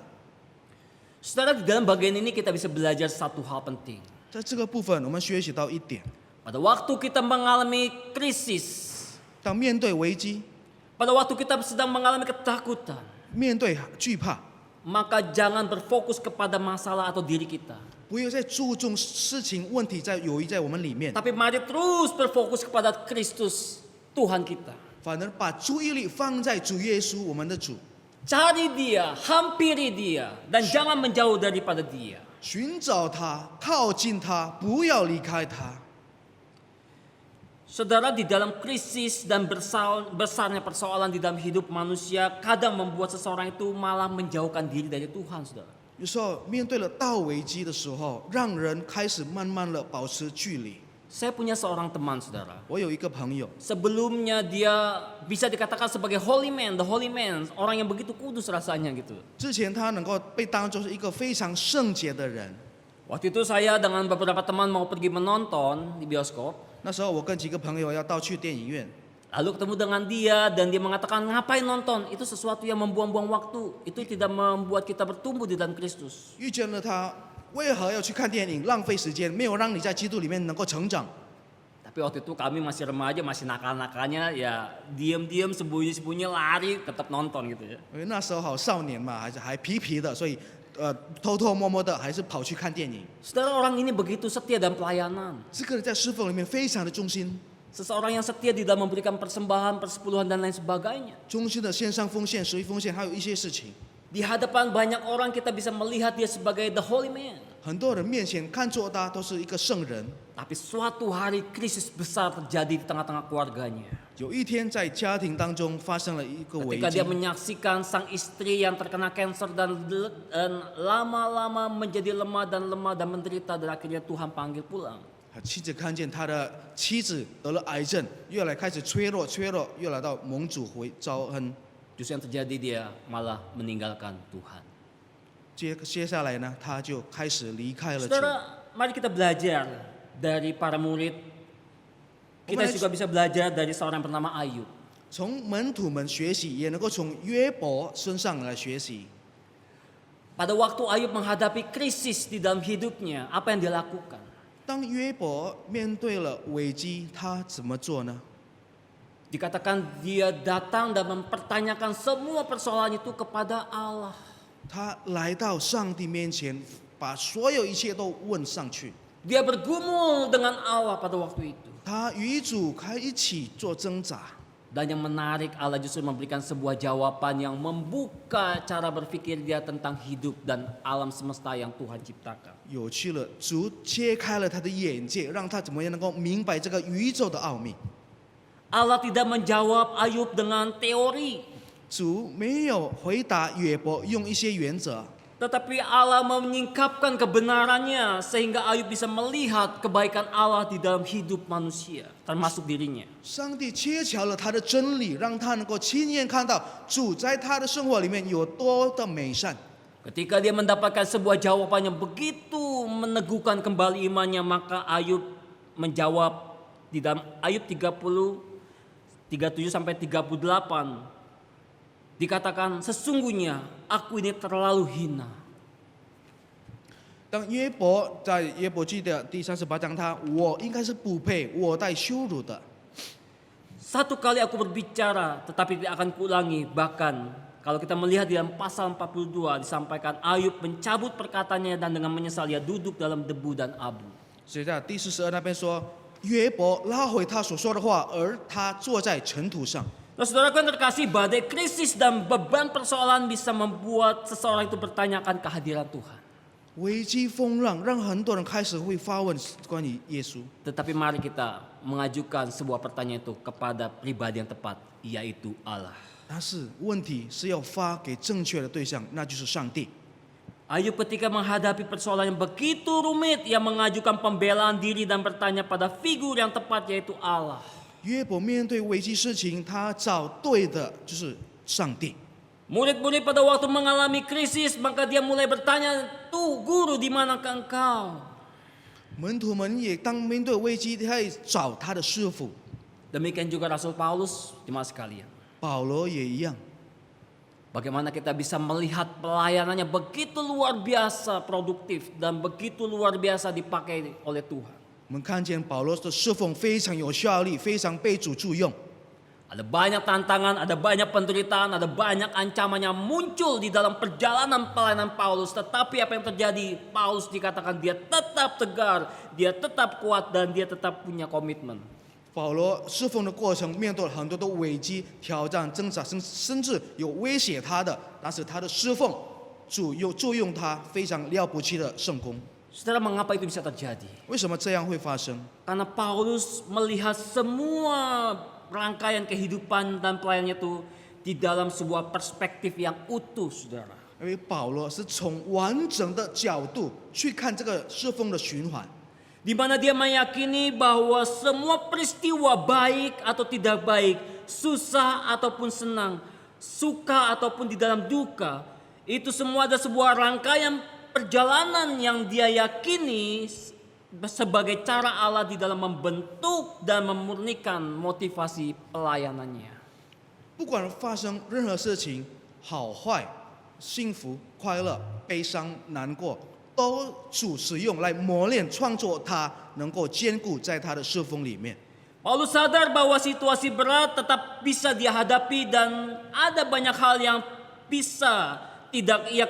Saudara, di dalam bagian ini kita bisa belajar satu hal penting. 在这个部分，我们学习到一点： Pada waktu kita mengalami krisis, 当面对危机、 pada waktu kita sedang mengalami ketakutan, 面对惧怕， maka jangan berfokus kepada masalah atau diri kita. 不要再注重事情问题友谊在我们里面， Tapi mari terus berfokus kepada Kristus, Tuhan kita. 反而把注意力放在主耶稣，我们的主， Cari dia, hampiri dia, dan jangan menjauh daripada dia. 寻找他，靠近他，不要离开他。 Saudara, di dalam krisis dan besarnya persoalan di dalam hidup manusia, kadang membuat seseorang itu malah menjauhkan diri dari Tuhan, saudara. 有时候面对了大危机的时候，让人开始慢慢的保持距离。 Saya punya seorang teman, saudara. 我有一个朋友， Sebelumnya dia bisa dikatakan sebagai holy man, the holy man, orang yang begitu kudus rasanya gitu. 之前他能够被当作是一个非常圣洁的人。 Waktu itu saya dengan beberapa teman mau pergi menonton di bioskop. 那时候我跟几个朋友要到去电影院， Lalu ketemu dengan dia dan dia mengatakan ngapain nonton? Itu sesuatu yang membuang-buang waktu. Itu tidak membuat kita bertumbuh di dalam Kristus. 遇见了他，为何要去看电影，浪费时间，没有让你在基督里面能够成长？ Tapi waktu itu kami masih remaja, masih nakal-nakalnya ya diam-diam sembunyi-sembunyi lari tetap nonton gitu ya. 因为那时候好少年嘛，还皮皮的，所以偷偷摸摸的还是跑去看电影。 Saudara, orang ini begitu setia dalam pelayanan. 这个人在侍奉里面非常的忠心， Seseorang yang setia di dalam memberikan persembahan, persepuluhan dan lain sebagainya. 忠心的献上奉献、十一奉献，还有一些事情。 Di hadapan banyak orang kita bisa melihat dia sebagai the holy man. 很多人面前看作他都是一个圣人， Tapi suatu hari krisis besar terjadi di tengah-tengah keluarganya. 有一天在家庭当中发生了一个危 Ketika 机 dia， menyaksikan sang istri yang terkena kanker dan lama-lama menjadi lemah dan menderita dan akhirnya Tuhan panggil pulang. 他亲自看见他的妻子得了癌症，越来开始脆弱，越来到蒙主回招恩。 Justru yang terjadi dia malah meninggalkan Tuhan. 接下来呢，他就开始离开了主。 Saudara, mari kita belajar dari para murid. Kita juga bisa belajar dari seorang yang bernama Ayub. 从门徒们学习，也能够从约伯身上来学习。 Pada waktu Ayub menghadapi krisis di dalam hidupnya, apa yang dia lakukan? 当约伯面对了危机，他怎么做呢？ Dikatakan dia datang dan mempertanyakan semua persoalan itu kepada Allah. 他来到上帝面前，把所有一切都问上去。 Dia bergumul dengan Allah pada waktu itu. 他与主一起做挣扎。 Dan yang menarik, Allah justru memberikan sebuah jawaban yang membuka cara berpikir dia tentang hidup dan alam semesta yang Tuhan ciptakan. 有趣了，主揭开了他的眼界，让他怎么样能够明白这个宇宙的奥秘。 Allah tidak menjawab Ayub dengan teori, 主没有回答约伯用一些原则， tetapi Allah menyingkapkan kebenarannya sehingga Ayub bisa melihat kebaikan Allah di dalam hidup manusia, termasuk dirinya. 上帝揭晓了他的真理，让他能够亲眼看到主在他的生活里面有多的美善。 Ketika dia mendapatkan sebuah jawaban yang begitu meneguhkan kembali imannya, maka Ayub menjawab di dalam Ayub 37 sampai 38. Dikatakan, sesungguhnya aku ini terlalu hina. 当约伯在约伯记的第38章，我应该是不配，我带羞辱的。 Satu kali aku berbicara, tetapi tidak akan kuulangi. Bahkan kalau kita melihat di dalam pasal 42 disampaikan Ayub mencabut perkataannya dan dengan menyesal ia duduk dalam debu dan abu. 所以在第42那边说，约伯拉回他所说的话，而他坐在尘土上。 Nah, saudaraku yang terkasih, badai krisis dan beban persoalan bisa membuat seseorang itu bertanyakan kehadiran Tuhan. 危机风浪让很多人开始会发问关于耶稣。 Tetapi mari kita mengajukan sebuah pertanyaan itu kepada pribadi yang tepat, yaitu Allah. 但是问题是要发给正确的对象，那就是上帝。 Ayub ketika menghadapi persoalan yang begitu rumit, ia mengajukan pembelaan diri dan bertanya pada figur yang tepat, yaitu Allah. 约伯面对危机事情，他找对的就是上帝。 Murid-murid pada waktu mengalami krisis, maka dia mulai bertanya, tuh guru di manakah engkau? 门徒们也当面对危机，他也找他的师傅。 Demikian juga Rasul Paulus, jemaat sekalian. 保罗也一样。 Bagaimana kita bisa melihat pelayanannya begitu luar biasa produktif dan begitu luar biasa dipakai oleh Tuhan. 我们看见保罗的侍奉非常有效力，非常被主助用。 Ada banyak tantangan, ada banyak penderitaan, ada banyak ancaman yang muncul di dalam perjalanan pelayanan Paulus. Tetapi apa yang terjadi? Paulus dikatakan dia tetap tegar, dia tetap kuat, dan dia tetap punya komitmen. 保罗侍奉的过程面对了很多的危机、挑战、挣扎，甚至有威胁他的，但是他的侍奉主又助用他非常了不起的圣功。 Saudara, mengapa itu bisa terjadi? 为什么这样会发生？ Karena Paulus melihat semua rangkaian kehidupan dan pelayanannya itu di dalam sebuah perspektif yang utuh, saudara. 因为保罗是从完整的角度去看这个侍奉的循环， Di mana dia meyakini bahwa semua peristiwa baik atau tidak baik, susah ataupun senang, suka ataupun di dalam duka, itu semua ada sebuah rangkaian perjalanan yang dia yakini sebagai cara Allah di dalam membentuk dan memurnikan motivasi pelayanannya. 不管发生任何事情，好坏、幸福、快乐、悲伤、难过，都主使用来磨练、创作他能够兼顾在他的侍奉里面。 Paulus sadar bahwa situasi berat tetap bisa dia hadapi dan ada banyak hal yang tidak ia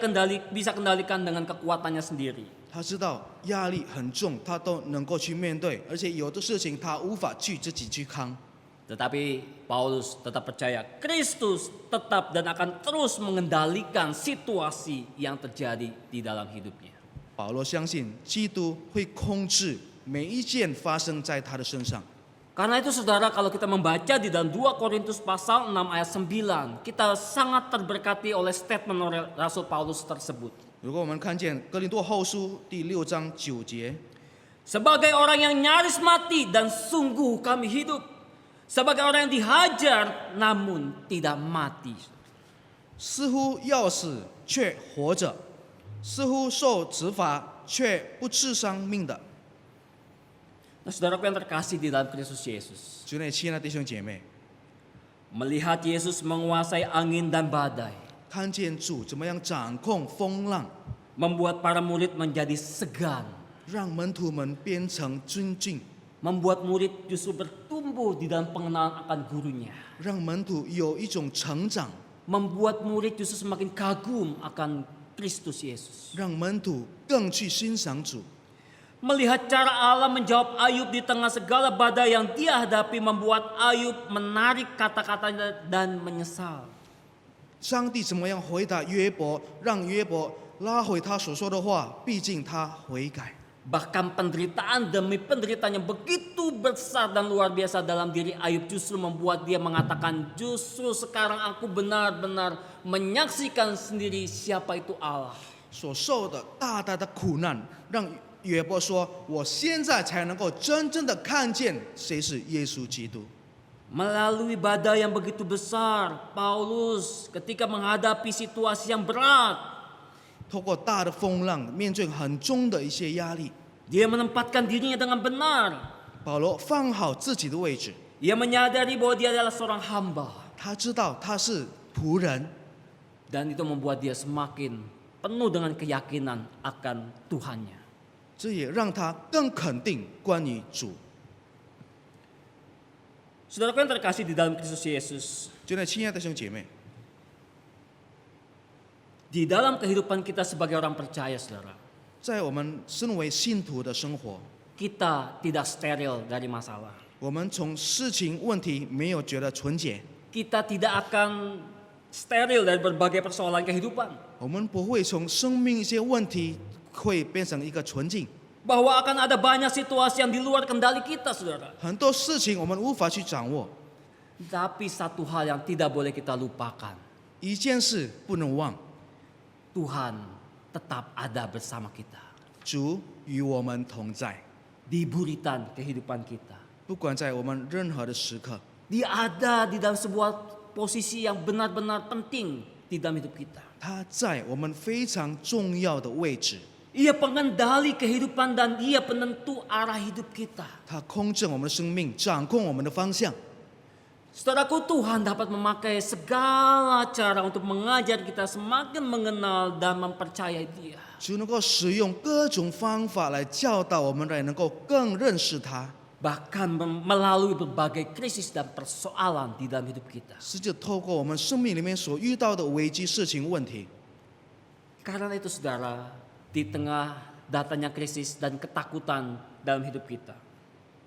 bisa kendalikan dengan kekuatannya sendiri. 他知道压力很重，他都能够去面对，而且有的事情他无法自己去扛。 Tetapi Paulus tetap percaya Kristus tetap dan akan terus mengendalikan situasi yang terjadi di dalam hidupnya. 保罗相信基督会控制每一件发生在他的身上。 Karena itu saudara, kalau kita membaca di dalam 2 Korintus pasal 6 ayat 9, kita sangat terberkati oleh statement oleh Rasul Paulus tersebut. 如果我们看见哥林多后书第6章9节， Sebagai orang yang nyaris mati dan sungguh kami hidup. Sebagai orang yang dihajar namun tidak mati. 似乎要死却活着，似乎受责罚却不致伤命的。 Nah, saudaraku yang terkasih di dalam Kristus Yesus, 主内亲爱的弟兄姐妹， melihat Yesus menguasai angin dan badai, 看见主怎么样掌控风浪， membuat para murid menjadi segan, 让门徒们变成尊敬， membuat murid justru bertumbuh di dalam pengenalan akan gurunya, 让门徒有一种成长， membuat murid justru semakin kagum akan Kristus Yesus. 让门徒更去欣赏主。 Melihat cara Allah menjawab Ayub di tengah segala badai yang dia hadapi membuat Ayub menarik kata-katanya dan menyesal. 上帝怎么样回答约伯，让约伯拉回他所说的话？毕竟他悔改。 Bahkan penderitaan demi penderitaan yang begitu besar dan luar biasa dalam diri Ayub justru membuat dia mengatakan, justru sekarang aku benar-benar menyaksikan sendiri siapa itu Allah. 所受的大大的苦难，让约伯说：“我现在才能够真正的看见谁是耶稣基督。” Melalui badai yang begitu besar, Paulus ketika menghadapi situasi yang berat, 透过大的风浪，面对很重的一些压力， dia menempatkan dirinya dengan benar. 保罗放好自己的位置， Ia menyadari bahwa dia adalah seorang hamba. 他知道他是仆人， Dan itu membuat dia semakin penuh dengan keyakinan akan Tuhannya. 这也让他更肯定关于主。 Saudaraku yang terkasih di dalam Kristus Yesus, 就那亲爱的弟兄姐妹， di dalam kehidupan kita sebagai orang percaya, saudara, 在我们身为信徒的生活， kita tidak steril dari masalah. 我们从事情问题没有觉得纯洁， Kita tidak akan steril dari berbagai persoalan kehidupan. 我们不会从生命一些问题会变成一个纯净。 Bahwa akan ada banyak situasi yang di luar kendali kita, saudara. 很多事情我们无法去掌握， Tapi satu hal yang tidak boleh kita lupakan. 一件事不能忘， Tuhan tetap ada bersama kita. 主与我们同在， Di buritan kehidupan kita. 不管在我们任何的时刻， Dia ada di dalam sebuah posisi yang benar-benar penting di dalam hidup kita. 他在我们非常重要的位置， Ia pengendali kehidupan dan dia penentu arah hidup kita. 他控制我们的生命，掌控我们的方向。 Saudaraku, Tuhan dapat memakai segala cara untuk mengajar kita semakin mengenal dan mempercayai Dia. 主能够使用各种方法来教导我们，来能够更认识他， Bahkan melalui berbagai krisis dan persoalan di dalam hidup kita. 是就透过我们生命里面所遇到的危机事情问题。 Karena itu, saudara, di tengah datangnya krisis dan ketakutan dalam hidup kita,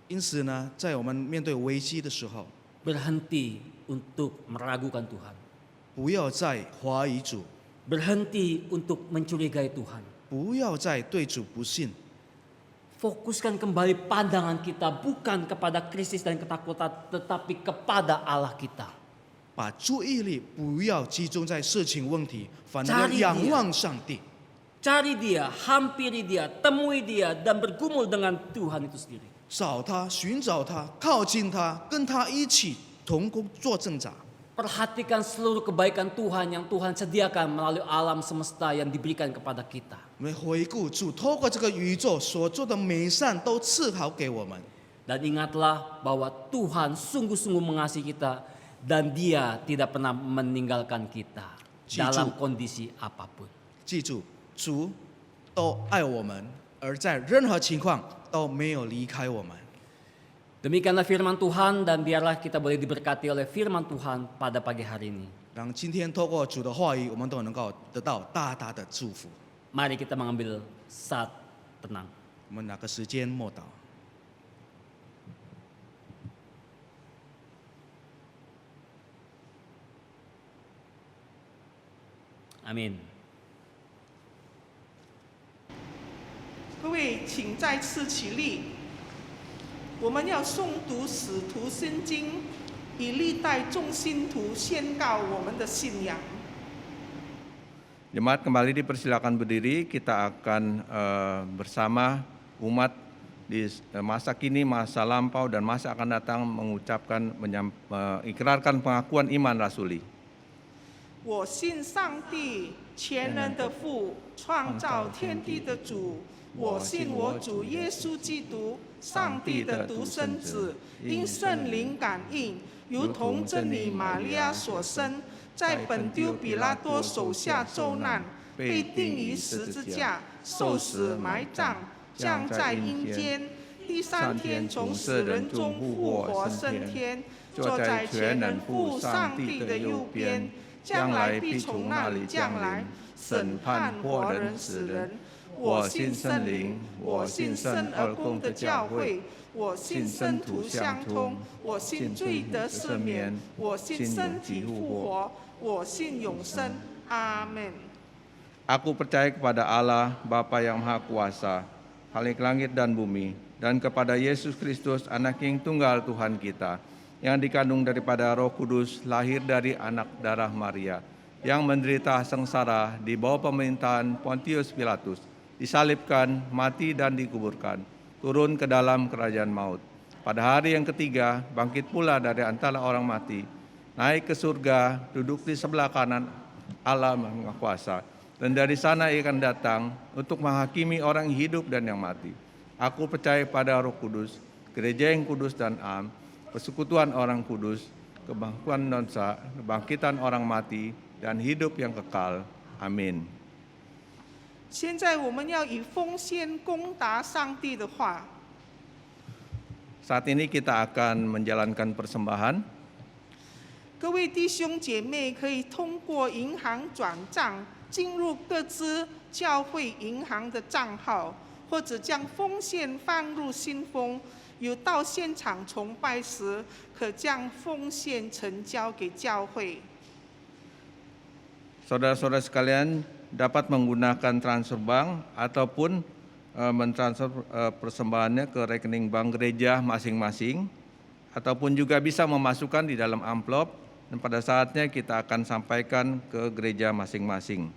因此呢，在我们面对危机的时候， berhenti untuk meragukan Tuhan. 不要再怀疑主， Berhenti untuk mencurigai Tuhan. 不要再对主不信， Fokuskan kembali pandangan kita bukan kepada krisis dan ketakutan, tetapi kepada Allah kita. 把注意力不要集中在事情问题，反而 Cari 要 dia 仰望上帝。 Cari Dia, hampiri Dia, temui Dia, dan bergumul dengan Tuhan itu sendiri. 找他，寻找他，靠近他，跟他一起同工做挣扎。 Perhatikan seluruh kebaikan Tuhan yang Tuhan sediakan melalui alam semesta yang diberikan kepada kita. 我们回顾主透过这个宇宙所做的美善，都赐好给我们。 Dan ingatlah bahwa Tuhan sungguh-sungguh mengasihi kita dan Dia tidak pernah meninggalkan kita dalam kondisi apapun. 记住，主都爱我们，而在任何情况都没有离开我们。 Demikianlah firman Tuhan dan biarlah kita boleh diberkati oleh firman Tuhan pada pagi hari ini. 让今天透过主的话语，我们都能够得到大大的祝福。 Mari kita mengambil saat tenang. 我们拿个时间默祷。 Amin. 各位，请再次起立。我们要诵读《使徒信经》，以历代众信徒宣告我们的信仰。 Jemaat kembali dipersilakan berdiri, kita akan bersama umat di masa kini, masa lampau, dan masa akan datang mengucapkan, mengikrarkan pengakuan iman rasuli. 我信上帝，全能的父，创造天地的主。我信我主耶稣基督，上帝的独生子，因圣灵感应，如同真理玛利亚所生，在本丢比拉多手下受难，被钉于十字架，受死埋葬，降在阴间，第三天从死人中复活升天，坐在全能父上帝的右边。 将来必从那里将来，审判活人死人。我信圣灵，我信圣而公的教会，我信圣徒相通，我信罪得赦免，我信身体复活，我信永生。阿门。 Aku percaya kepada Allah, Bapa yang Maha Kuasa, Khalik langit dan bumi, dan kepada Yesus Kristus, Anak yang tunggal Tuhan kita, yang dikandung daripada Roh Kudus, lahir dari anak darah Maria, yang menderita sengsara di bawah pemerintahan Pontius Pilatus, disalibkan, mati dan dikuburkan, turun ke dalam kerajaan maut. Pada hari yang ketiga, bangkit pula dari antara orang mati, naik ke surga, duduk di sebelah kanan Allah Maha Kuasa, dan dari sana ia akan datang untuk menghakimi orang hidup dan yang mati. Aku percaya pada Roh Kudus, gereja yang kudus dan am, persekutuan orang kudus, kebangkitan dosa, kebangkitan orang mati, dan hidup yang kekal. Amin. 现在我们要以奉献攻答上帝的话。 Saat ini kita akan menjalankan persembahan. 各位弟兄姐妹可以通过银行转账进入各支教会银行的账号，或者将奉献放入信封，有到现场崇拜时，可将奉献呈交给教会。 Saudara-saudara sekalian dapat menggunakan transfer bank ataupun mentransfer persembahannya ke rekening bank gereja masing-masing, ataupun juga bisa memasukkan di dalam amplop, dan pada saatnya kita akan sampaikan ke gereja masing-masing.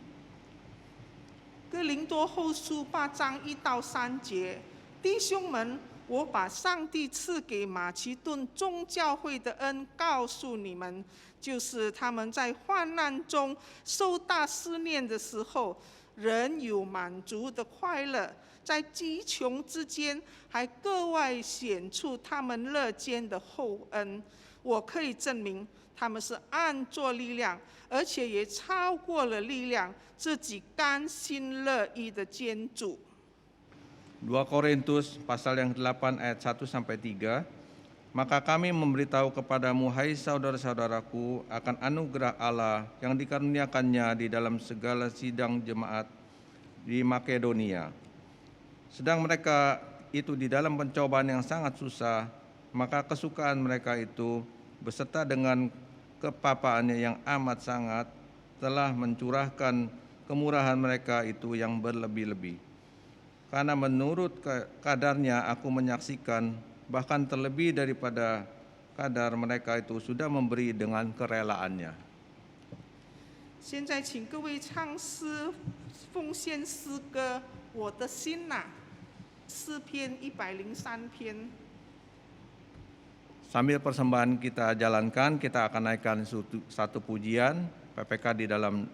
哥林多后书8章1到3节，弟兄们，我把上帝赐给马其顿众教会的恩告诉你们，就是他们在患难中受大试炼的时候，仍有满足的快乐，在极穷之间还格外显出他们乐见的厚恩。我可以证明，他们是按着力量，而且也超过了力量，自己甘心乐意的捐助。 2 Korintus pasal yang 8 ayat 1 sampai 3. Maka kami memberitahu kepadamu, hai saudara-saudaraku, akan anugerah Allah yang dikaruniakannya di dalam segala sidang jemaat di Makedonia. Sedang mereka itu di dalam pencobaan yang sangat susah, maka kesukaan mereka itu beserta dengan kepapaannya yang amat sangat telah mencurahkan kemurahan mereka itu yang berlebih-lebih. Karena menurut kadarnya aku menyaksikan, bahkan terlebih daripada kadar mereka itu sudah memberi dengan kerelaannya. 现在请各位唱诗奉献诗歌《我的心呐》，诗篇103篇。 Sambil persembahan kita jalankan, kita akan naikkan satu pujian PPK di dalam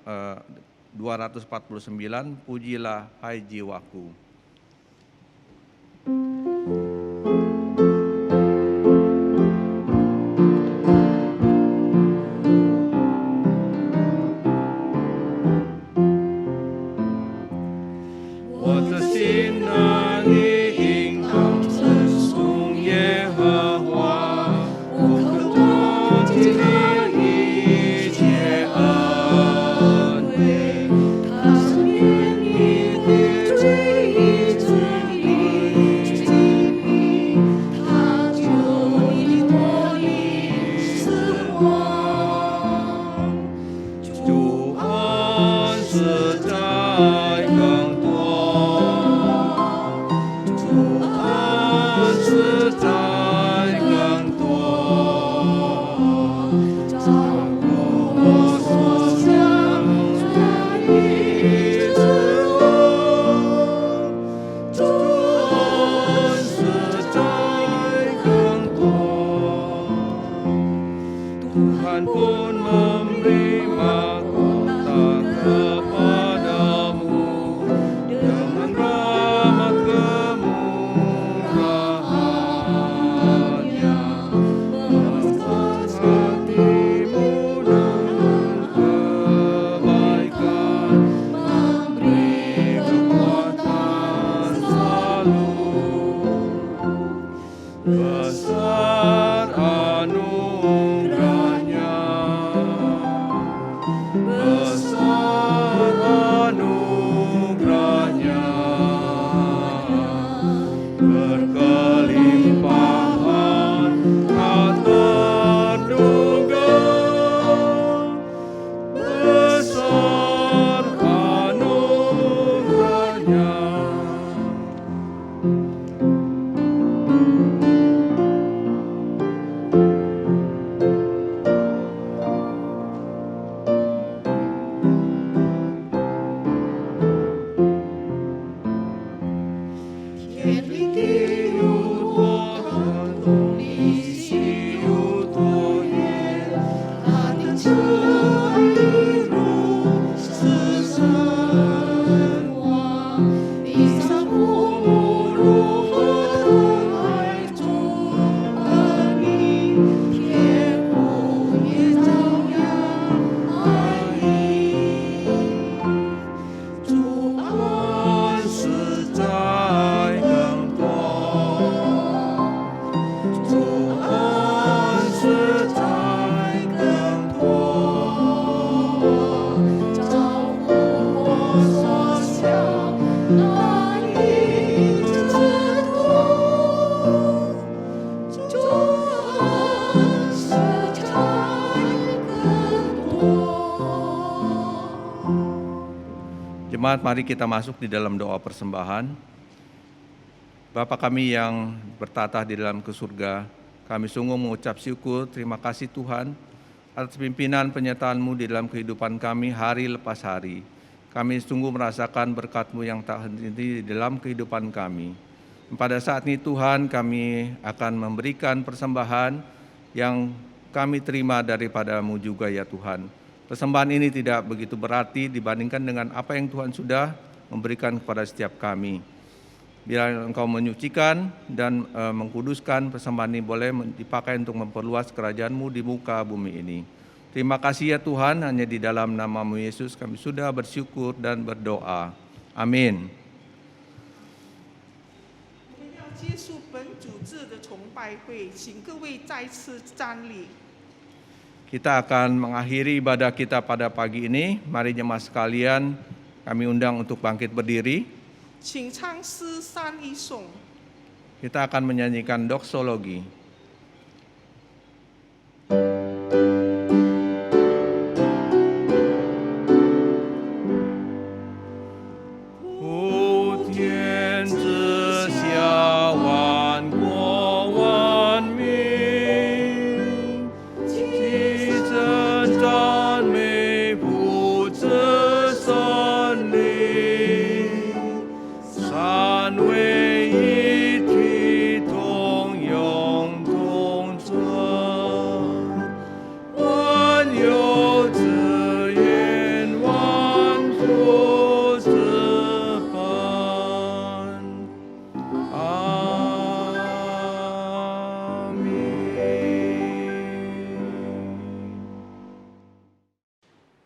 249, Pujilah Hai Jiwaku. Tuhan pun memberi mahkota kepadamu. Jemaat, mari kita masuk di dalam doa persembahan. Bapa kami yang bertatah di dalam ke surga, kami sungguh mengucap syukur, terima kasih Tuhan, atas pimpinan penyertaan-Mu di dalam kehidupan kami hari lepas hari. Kami sungguh merasakan berkat-Mu yang tak henti di dalam kehidupan kami. Pada saat ini Tuhan, kami akan memberikan persembahan yang kami terima daripada-Mu juga ya Tuhan. Persembahan ini tidak begitu berarti dibandingkan dengan apa yang Tuhan sudah memberikan kepada setiap kami. Bila Engkau menyucikan dan mengkuduskan, persembahan ini boleh dipakai untuk memperluas kerajaan-Mu di muka bumi ini. Terima kasih ya Tuhan, hanya di dalam nama-Mu Yesus kami sudah bersyukur dan berdoa. Amin. 我们要结束本主日的崇拜会，请各位再次站立。 Kita akan mengakhiri ibadah kita pada pagi ini. Mari jemaat sekalian, kami undang untuk bangkit berdiri. 请唱诗三一颂。 Kita akan menyanyikan doksologi.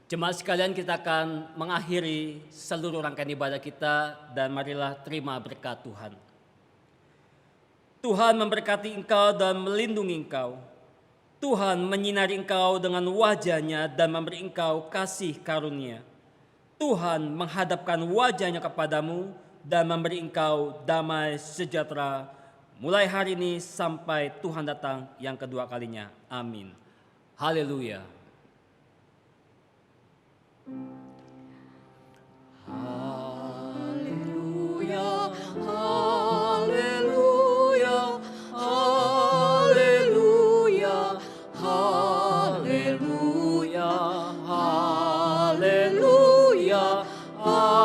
Jemaat sekalian, kita akan mengakhiri seluruh rangkaian ibadah kita dan marilah terima berkat Tuhan. Tuhan memberkati engkau dan melindungi engkau. Tuhan menyinari engkau dengan wajah-Nya dan memberi engkau kasih karunia. Tuhan menghadapkan wajah-Nya kepadamu dan memberi engkau damai sejahtera mulai hari ini sampai Tuhan datang yang kedua kalinya. Amin. Haleluya. Haleluya, haleluya, haleluya, haleluya, haleluya, haleluya.